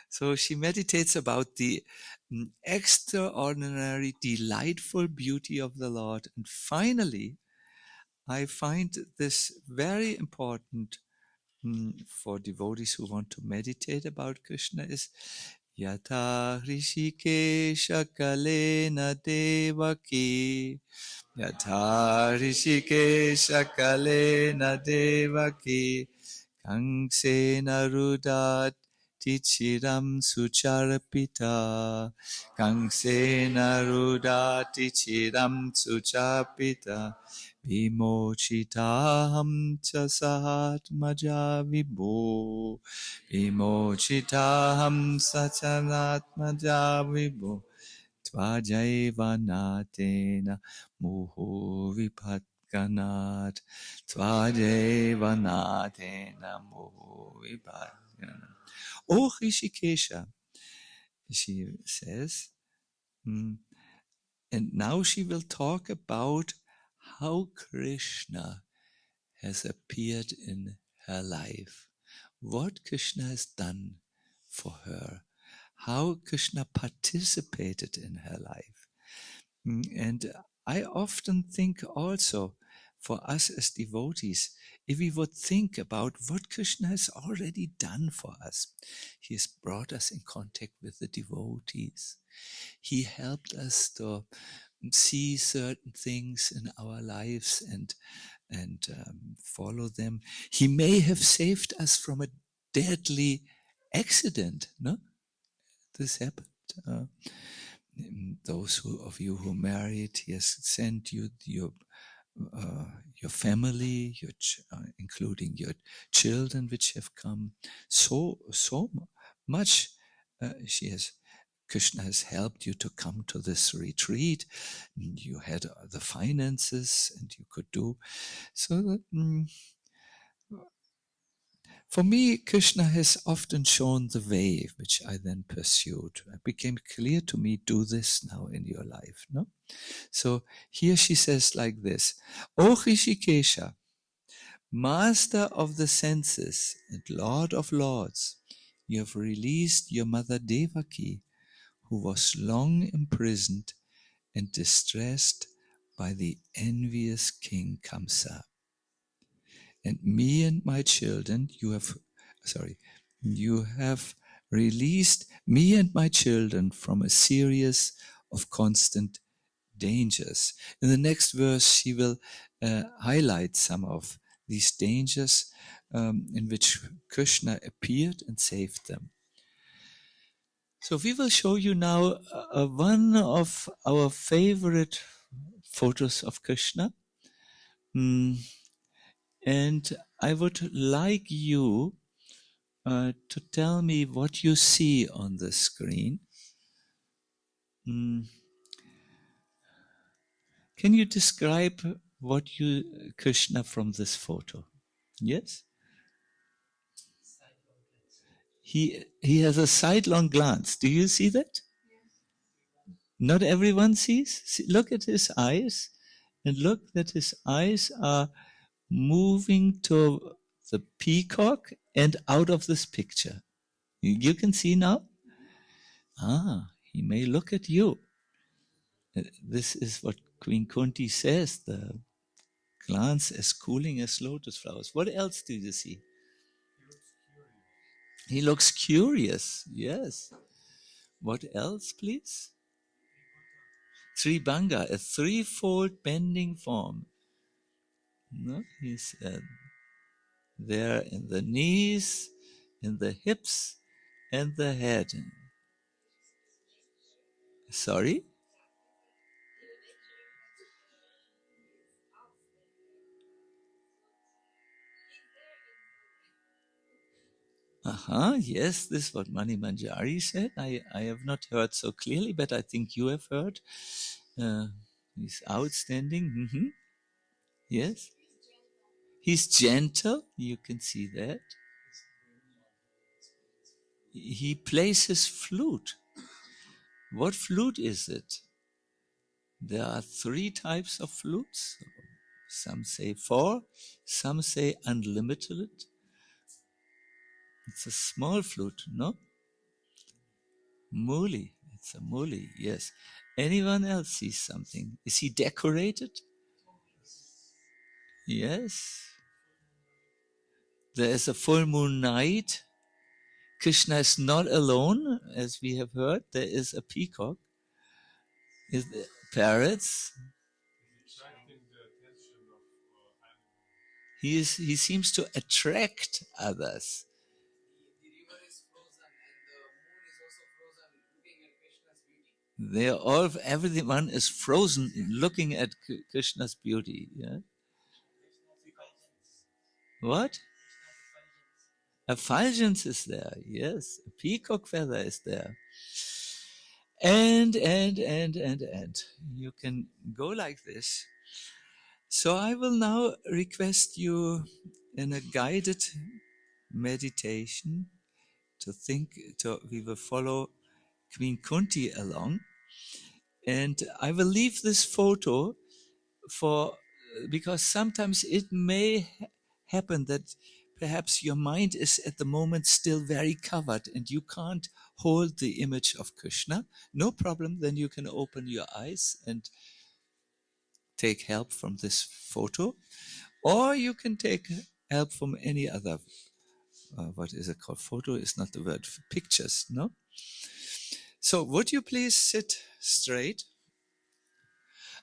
So she meditates about the extraordinary, delightful beauty of the Lord. And finally, I find this very important for devotees who want to meditate about Krishna is Yata Rishikesha Kalena Devaki Yata Rishikesha Kalena Devaki Kangsena Rudat Tichiram Sucharapita Kangsena Rudat Tichiram Sucharapita Vimochitaham cha sahatmaja vibho Vimochitaham sachalatmaja vibho Tvajaiva natena muhu vipatkanat Tvajaiva natena muhu vipatkanat. O Rishikesha, she says, and now she will talk about how Krishna has appeared in her life, what Krishna has done for her, how Krishna participated in her life. And I often think also for us as devotees, if we would think about what Krishna has already done for us, he has brought us in contact with the devotees. He helped us to see certain things in our lives and follow them. He may have saved us from a deadly accident. No, this happened. Those of you who married, he has sent you your family, including your children, which have come so much. Krishna has helped you to come to this retreat. You had the finances, and you could do so. That, for me, Krishna has often shown the way which I then pursued. It became clear to me, do this now in your life. No? So here she says like this, O Rishikesha, master of the senses and lord of lords, you have released your mother Devaki, who was long imprisoned and distressed by the envious king Kamsa. And me and my children, you have released me and my children from a series of constant dangers. In the next verse, she will highlight some of these dangers in which Krishna appeared and saved them. So we will show you now one of our favorite photos of Krishna. And I would like you to tell me what you see on the screen. Can you describe what you Krishna from this photo? Yes? He has a sidelong glance. Do you see that? Not everyone sees. Look at his eyes, and look that his eyes are moving to the peacock and out of this picture. You can see now? He may look at you. This is what Queen Kunti says, the glance as cooling as lotus flowers. What else do you see? He looks curious, yes. What else, please? Tribhanga, a threefold bending form. No? He's there in the knees, in the hips, and the head. Sorry? Yes, this is what Mani Manjari said. I have not heard so clearly, but I think you have heard. He's outstanding. Yes. He's gentle. You can see that. He plays his flute. What flute is it? There are 3 types of flutes. Some say 4, some say unlimited. It's a small flute, no? Muli. It's a muli, yes. Anyone else sees something? Is he decorated? Yes. There is a full moon night. Krishna is not alone, as we have heard. There is a peacock. Is there parrots? He seems to attract others. They are all, everyone is frozen looking at Krishna's beauty. Yeah. What? A fulgence is there. Yes, a peacock feather is there. And you can go like this. So I will now request you in a guided meditation to think. We will follow Queen Kunti along, and I will leave this photo for because sometimes it may happen that perhaps your mind is at the moment still very covered and you can't hold the image of Krishna. No problem, then you can open your eyes and take help from this photo, or you can take help from any other, what is it called? Photo is not the word, pictures, no? So would you please sit straight?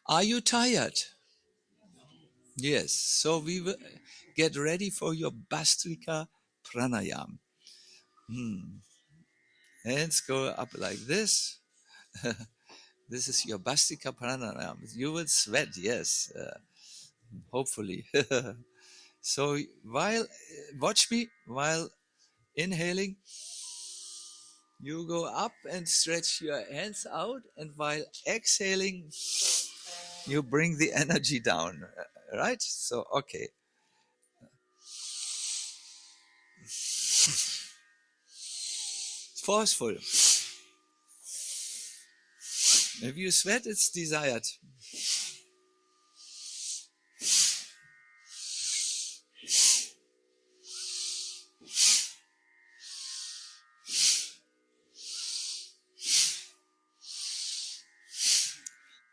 Are you tired? Yes, so we will get ready for your Bastrika Pranayam. Hands go up like this. This is your Bastrika Pranayam. You will sweat, yes, hopefully. So watch me while inhaling, you go up and stretch your hands out, and while exhaling, you bring the energy down, right? So, okay. Forceful. If you sweat, it's desired.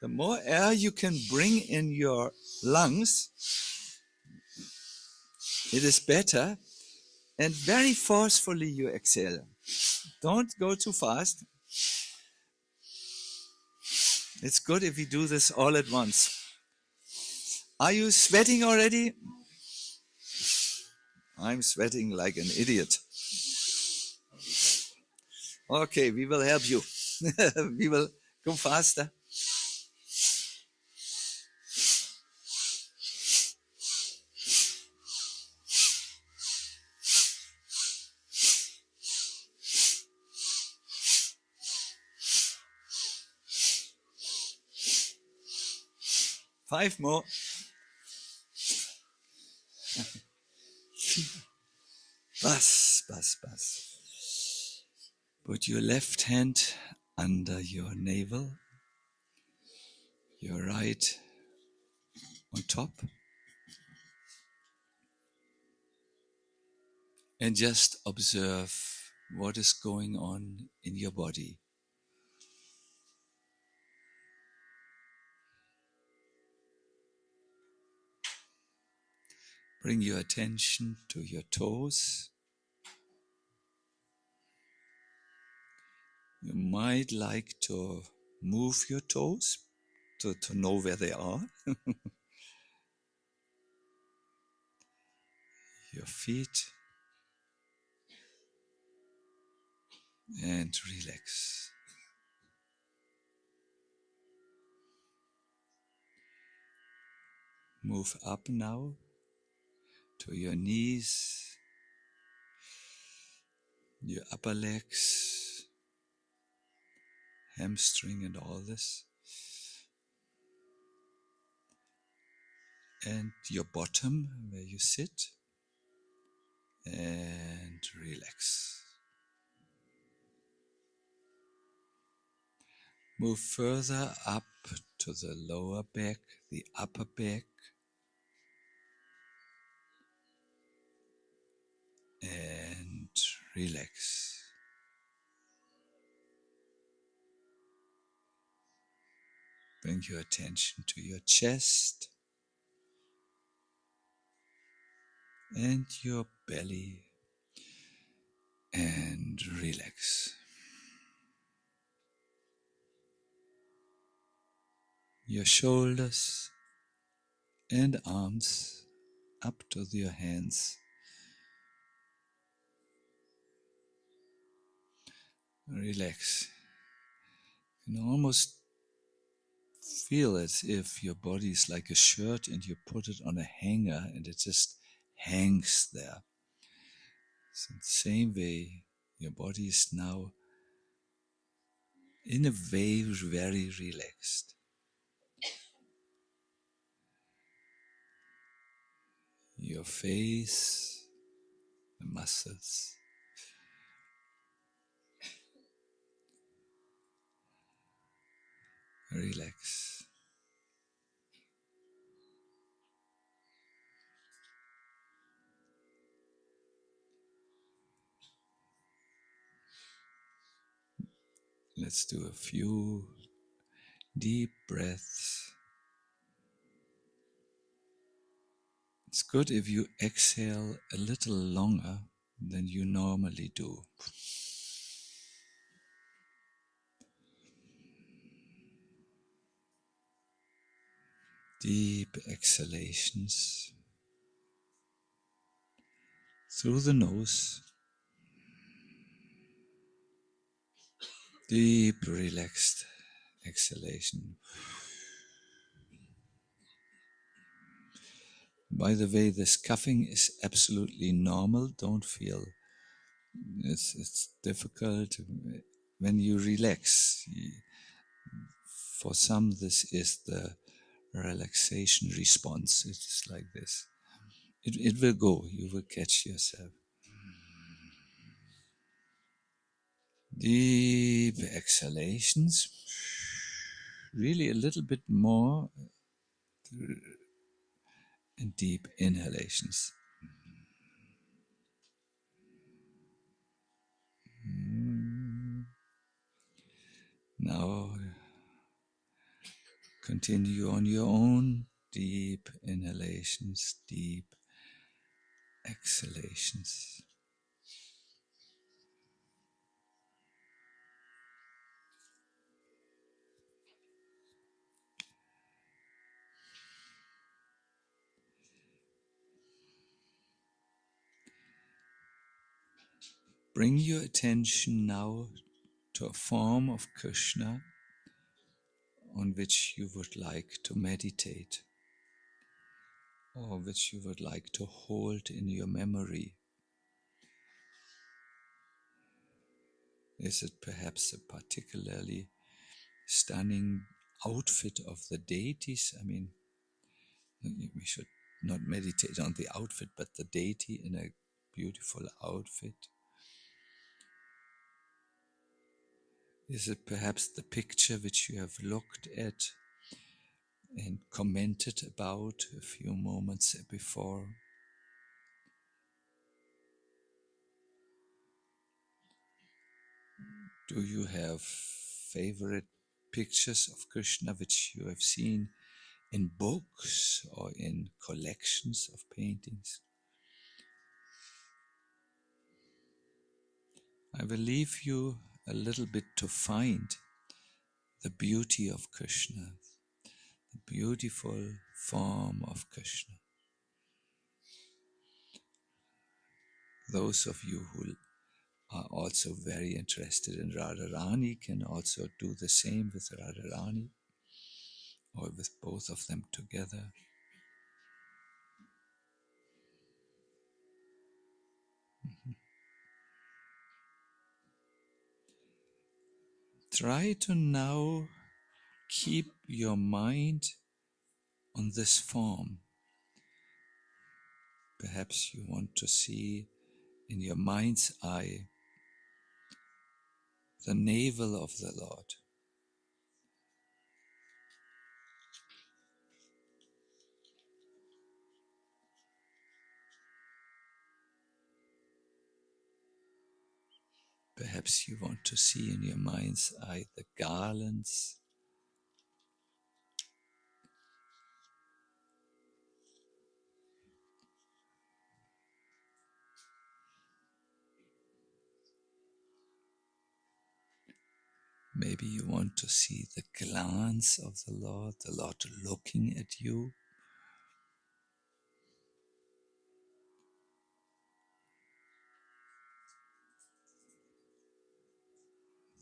The more air you can bring in your lungs, it is better, and very forcefully you exhale. Don't go too fast. It's good if we do this all at once. Are you sweating already? I'm sweating like an idiot. Okay, we will help you. We will go faster. Five more. Bas. Put your left hand under your navel, your right on top, and just observe what is going on in your body. Bring your attention to your toes. You might like to move your toes to know where they are. Your feet. And relax. Move up now to your knees, your upper legs, hamstring and all this. And your bottom, where you sit, and relax. Move further up to the lower back, the upper back, and relax. Bring your attention to your chest and your belly and relax. Your shoulders and arms up to your hands. Relax. You can almost feel as if your body is like a shirt and you put it on a hanger and it just hangs there. So in the same way, your body is now in a way very relaxed. Your face, the muscles, relax. Let's do a few deep breaths. It's good if you exhale a little longer than you normally do. Deep exhalations through the nose. Deep, relaxed exhalation. By the way, this coughing is absolutely normal. Don't feel it's difficult when you relax. For some, this is the relaxation response. It's like this. It will go. You will catch yourself. Deep exhalations. Really a little bit more and deep inhalations. Now continue on your own. Deep inhalations, deep exhalations. Bring your attention now to a form of Krishna on which you would like to meditate, or which you would like to hold in your memory. Is it perhaps a particularly stunning outfit of the deities? I mean, we should not meditate on the outfit, but the deity in a beautiful outfit. Is it perhaps the picture which you have looked at and commented about a few moments before? Do you have favorite pictures of Krishna which you have seen in books or in collections of paintings? I will leave you a little bit to find the beauty of Krishna, the beautiful form of Krishna. Those of you who are also very interested in Radharani can also do the same with Radharani or with both of them together. Try to now keep your mind on this form. Perhaps you want to see in your mind's eye the navel of the Lord. Perhaps you want to see in your mind's eye the garlands. Maybe you want to see the glance of the Lord looking at you.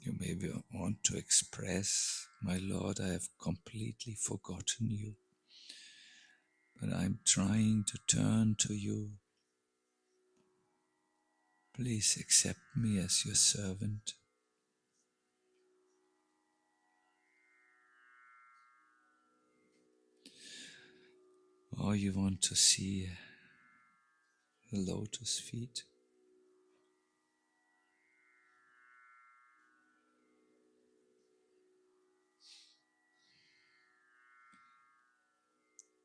You maybe want to express, my Lord, I have completely forgotten you, but I'm trying to turn to you. Please accept me as your servant. Or you want to see the lotus feet.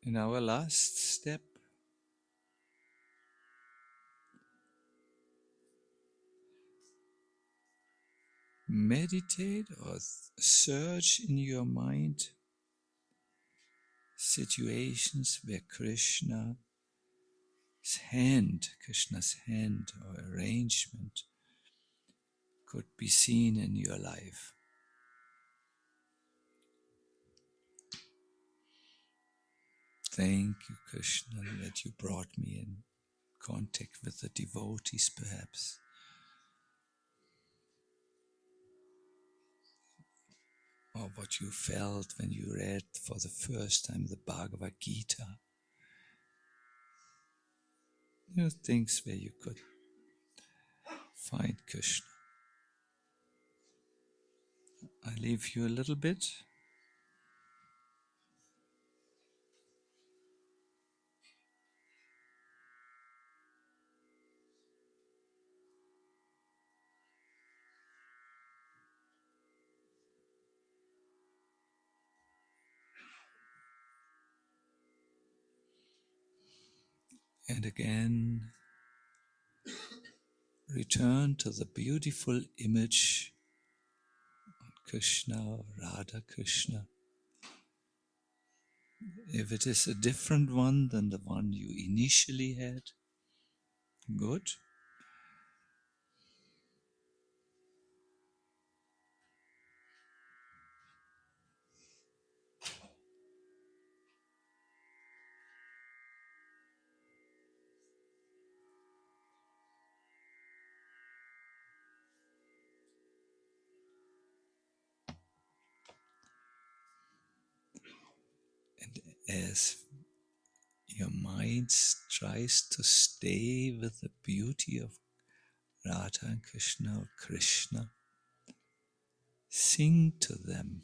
In our last step, meditate or search in your mind situations where Krishna's hand or arrangement could be seen in your life. Thank you, Krishna, that you brought me in contact with the devotees, perhaps, or what you felt when you read for the first time the Bhagavad Gita. Things where you could find Krishna. I leave you a little bit. And again, return to the beautiful image of Krishna or Radha Krishna. If it is a different one than the one you initially had, good. And as your mind tries to stay with the beauty of Radha and Krishna or Krishna, sing to them.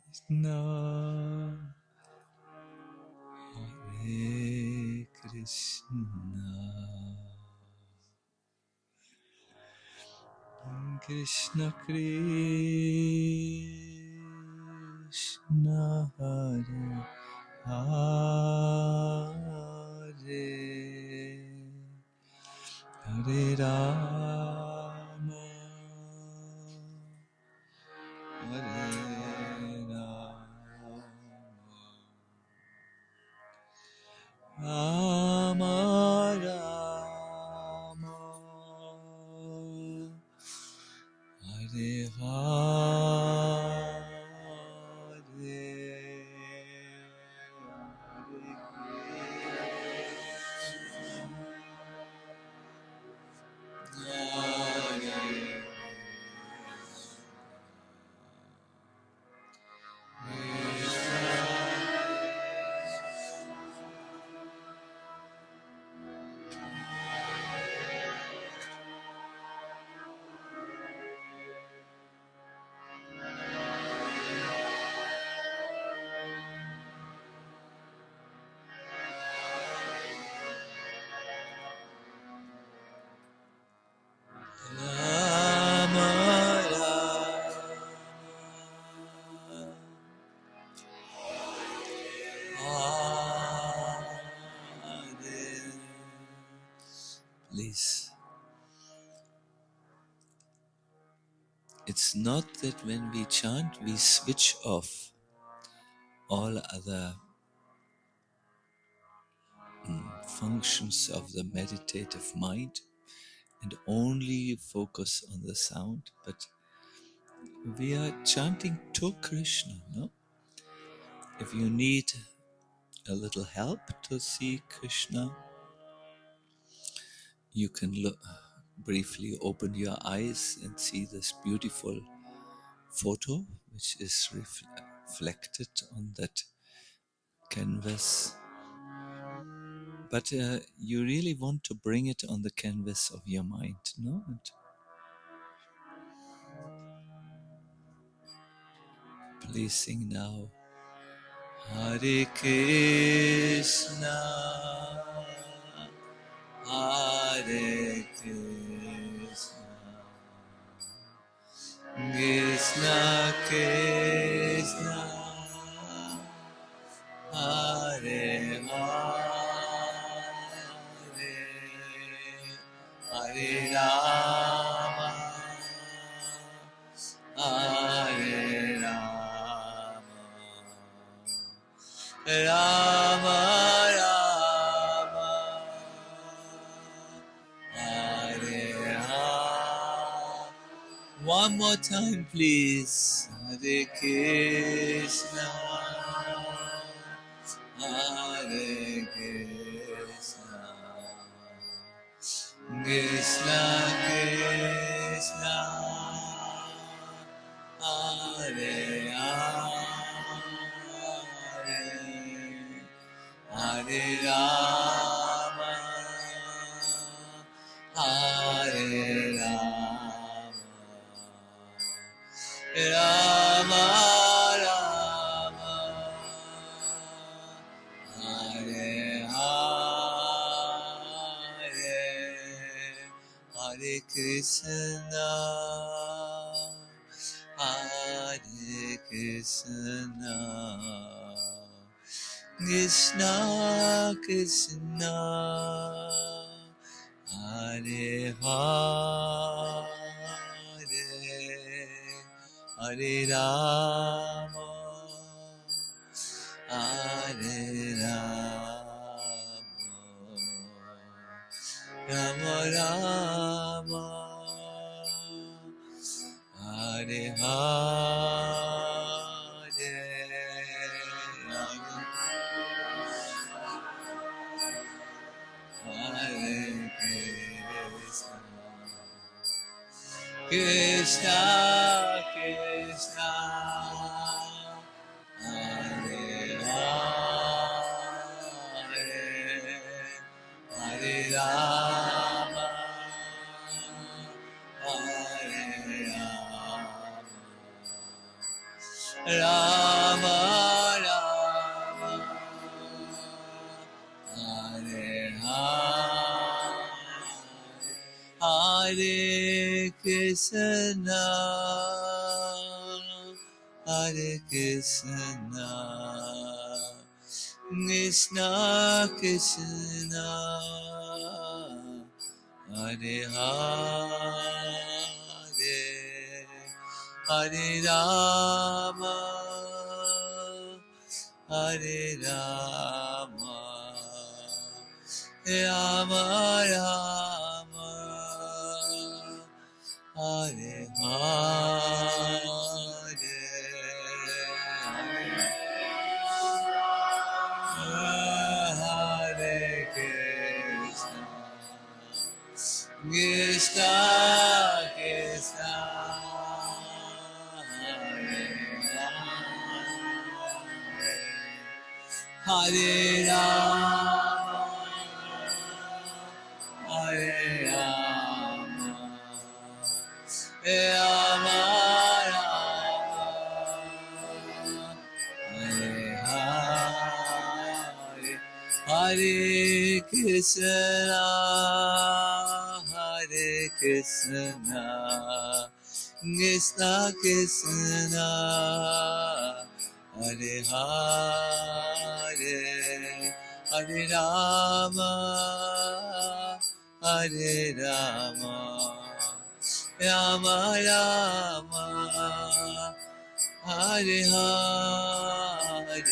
Krishna, Hare Krishna, Krishna Krishna, Hare Hare, Hare Rama, Hare Rama, Rama Rama, Hare Hare, Hare peace. It's not that when we chant, we switch off all other functions of the meditative mind and only focus on the sound, but we are chanting to Krishna, no? If you need a little help to see Krishna, you can briefly open your eyes and see this beautiful photo which is reflected on that canvas. But you really want to bring it on the canvas of your mind, no? And please sing now. Hare Krishna, Hare Krishna, Krishna Krishna, Hare Hare, Hare Rama, Hare Rama, Rama Rama, Hare Hare. One more time, please. Hare Krishna, Hare Krishna, Krishna Krishna, Hare Hare, Hare Rama, Hare Rama, Rama Rama, Hare Hare, Hare Krishna, Hare Krishna, Krishna Krishna, Hare Hare, Hare Rama, Hare Rama, Rama Rama, Hare Hare, Hare Krishna, Krishna Krishna, Hare Hare, Hare Rama, Hare Rama, Rama Rama, Hare Hare, Hare Krishna, Hare Krishna, Krishna Krishna, Hare Hare, Hare Rama, Hare Rama, Rama Rama, Hare Hare, Hare Krishna, Krishna Krishna, Hare Rama, Hare Rama, Rama Rama, Hare Hare, Hare Krishna, Hare Krishna, Krishna Krishna, Hare Hare, Hare Rama, Hare Rama, Rama Rama, Hare Hare.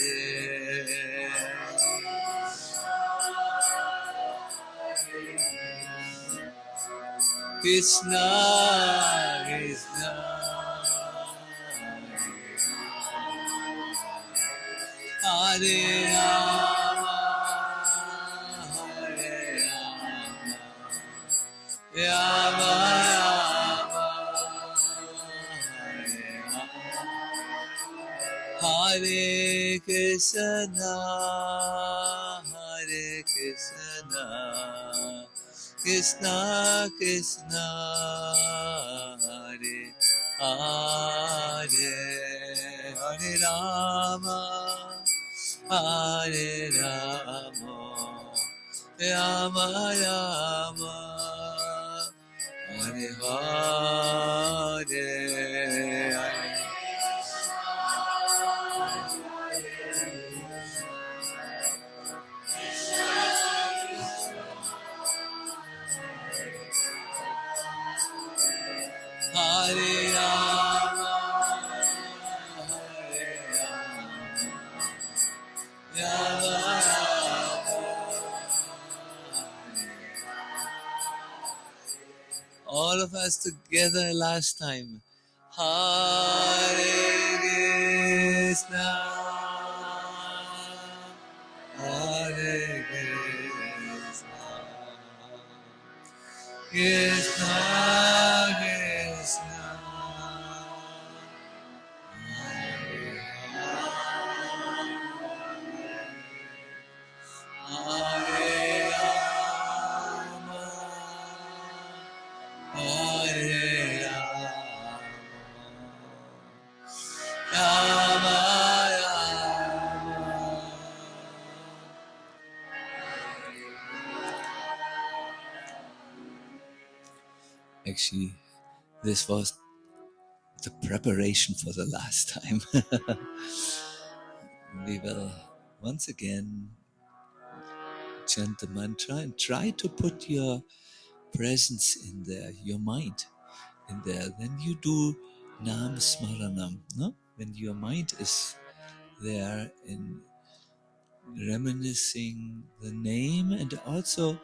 Krishna, Krishna, Hare Rama, Hare Rama, Rama Rama, Hare Krishna, Hare Krishna, Krishna Krishna, Hare Hare, Hare Rama, Hare Rama, Rama Rama, Hare Hare. Hare Rama, Hare Rama, Rama Rama. All of us together last time. Hare Krishna, Hare Krishna, Krishna Krishna, Hare Rama, Hare Rama, Rama Rama. Actually, this was the preparation for the last time. We will once again chant the mantra and try to put your presence in there, your mind in there. Then you do Nam Smaranam, no? When your mind is there in reminiscing the name and also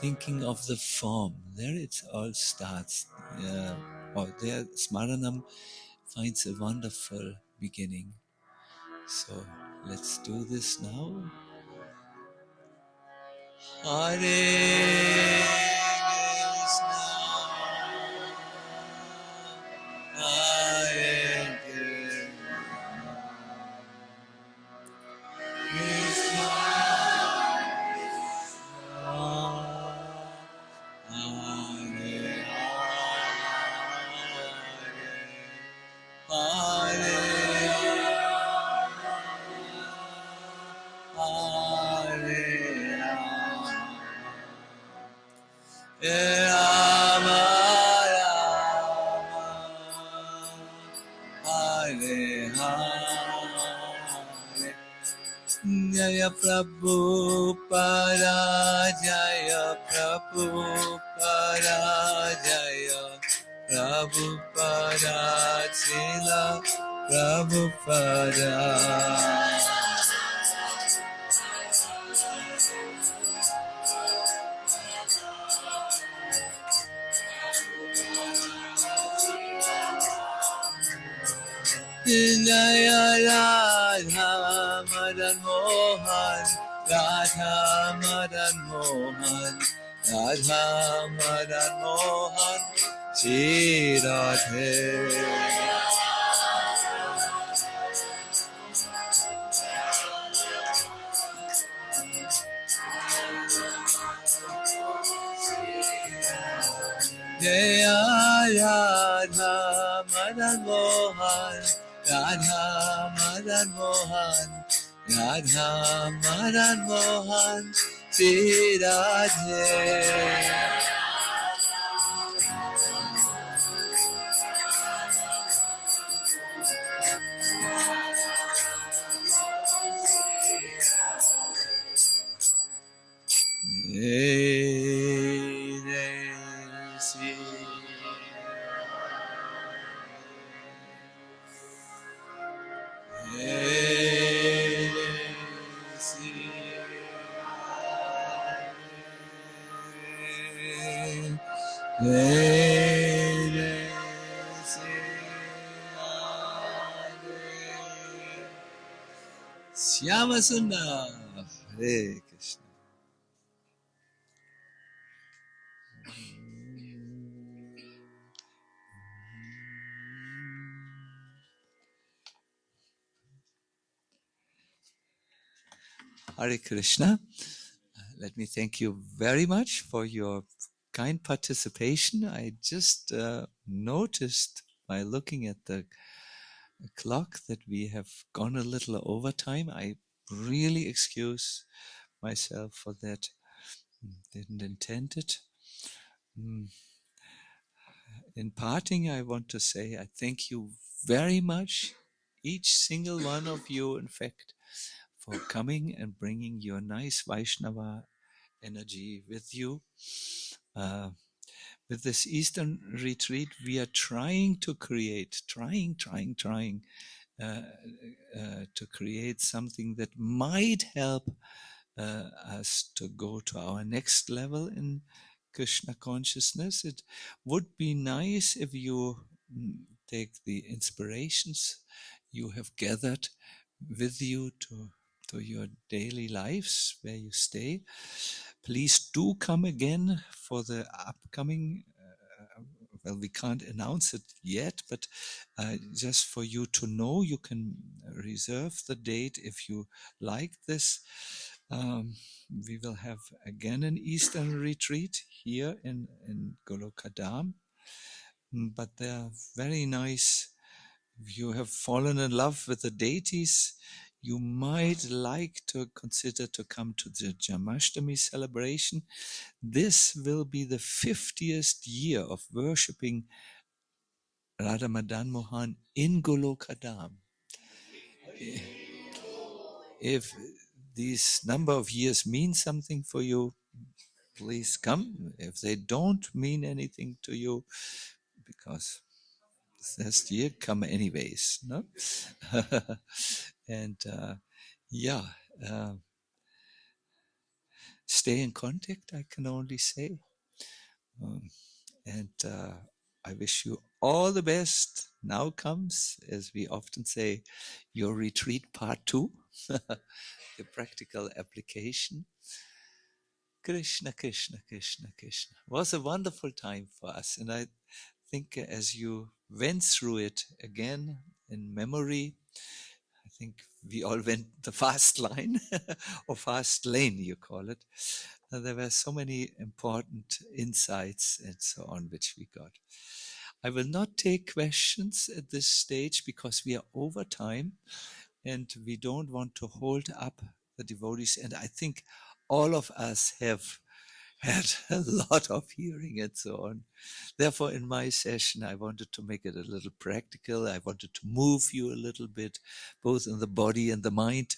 thinking of the form. There it all starts. Or there Smaranam finds a wonderful beginning. So let's do this now. Hare Krishna, Hare Krishna, Hare Hare, Rama Rama, Hare Hare. Jaya Prabhupada, Jaya Prabhupada, Jaya Prabhupada, Srila Prabhupada. Jaya Radha Madan Mohan, Radha Madan Mohan, Radha Madan Mohan, Shri Radhe. Jaya Radha Madan Mohan, Radha Madan Mohan, Radha Madan Mohan, Shri Radhe. Hey. Syama Sundar. Hare Krishna. Hare Krishna. Let me thank you very much for your kind participation. I just noticed by looking at the clock that we have gone a little over time. I really excuse myself for that. Didn't intend it. Mm, In parting, I want to say I thank you very much, each single one of you, in fact, for coming and bringing your nice Vaishnava energy with you. Uh, with this Eastern retreat, we are trying to create, trying to create something that might help us to go to our next level in Krishna consciousness. It would be nice if you take the inspirations you have gathered with you to your daily lives where you stay. Please do come again for the upcoming. Well, we can't announce it yet, but just for you to know, you can reserve the date if you like this. We will have again an Eastern retreat here in Golokadam, but they're very nice. If you have fallen in love with the deities, you might like to consider to come to the Jamashtami celebration. This will be the 50th year of worshipping Radha Madan Mohan in Golokadam. If these number of years mean something for you, please come. If they don't mean anything to you, because this year, come anyways. No? And yeah, uh, stay in contact, I can only say. Um, and I wish you all the best. Now comes, as we often say, your retreat part 2, the practical application. Krishna, Krishna, Krishna, Krishna. Was a wonderful time for us. And I think as you went through it again in memory, I think we all went the fast line or fast lane, you call it. There were so many important insights and so on which we got. I will not take questions at this stage because we are over time and we don't want to hold up the devotees. And I think all of us have had a lot of hearing and so on. Therefore, in my session, I wanted to make it a little practical. I wanted to move you a little bit, both in the body and the mind.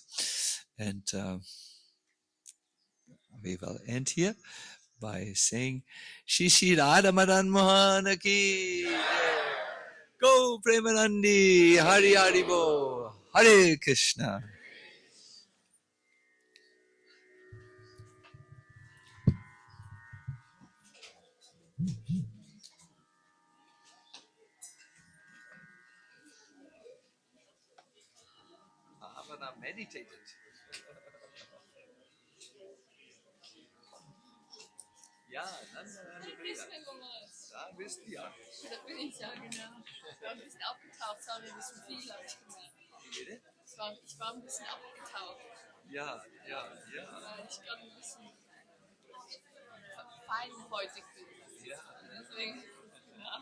And we will end here by saying, Shishi Radha Madan Mohan ki Jai. Go Premanandi, Hari Hari Bo, Hare Krishna. Bhavana meditated. Ja, dann da bist du ja. Da bin ich ja, genau. Ich war ein bisschen abgetaucht, es war mir ein bisschen viel, habe ich gemerkt. Wie bitte? Ich war ein bisschen abgetaucht. Ja. Weil ich gerade ein bisschen feinhäutig bin. Ja. Deswegen, genau.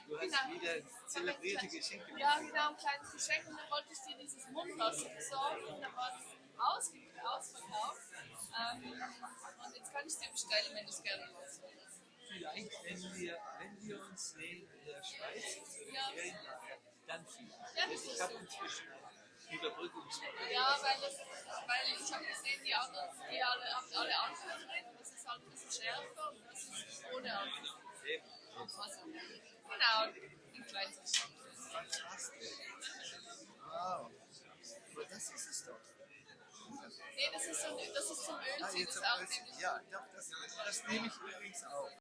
Du hast wieder zelebrierte Geschenke. Ja, genau, ein kleines Geschenk. Und dann wollte ich dir dieses Mundwasser besorgen. Und dann war das ausverkauft. Und jetzt kann ich es dir bestellen, wenn du es gerne willst. Vielleicht, wenn wir uns sehen in der Schweiz, dann vielleicht. Ja, das ist so. Inzwischen Überbrückungsmittel. Ja, weil ich habe gesehen, die anderen, habt alle Alkohol drin. Das ist halt ein bisschen schärfer und das ist ohne Alkohol. Also, genau, ein kleines bisschen. Fantastisch. Wow. Aber das ist es doch. Nee, das ist zum Öl. Ja, doch, das nehme ich übrigens auch.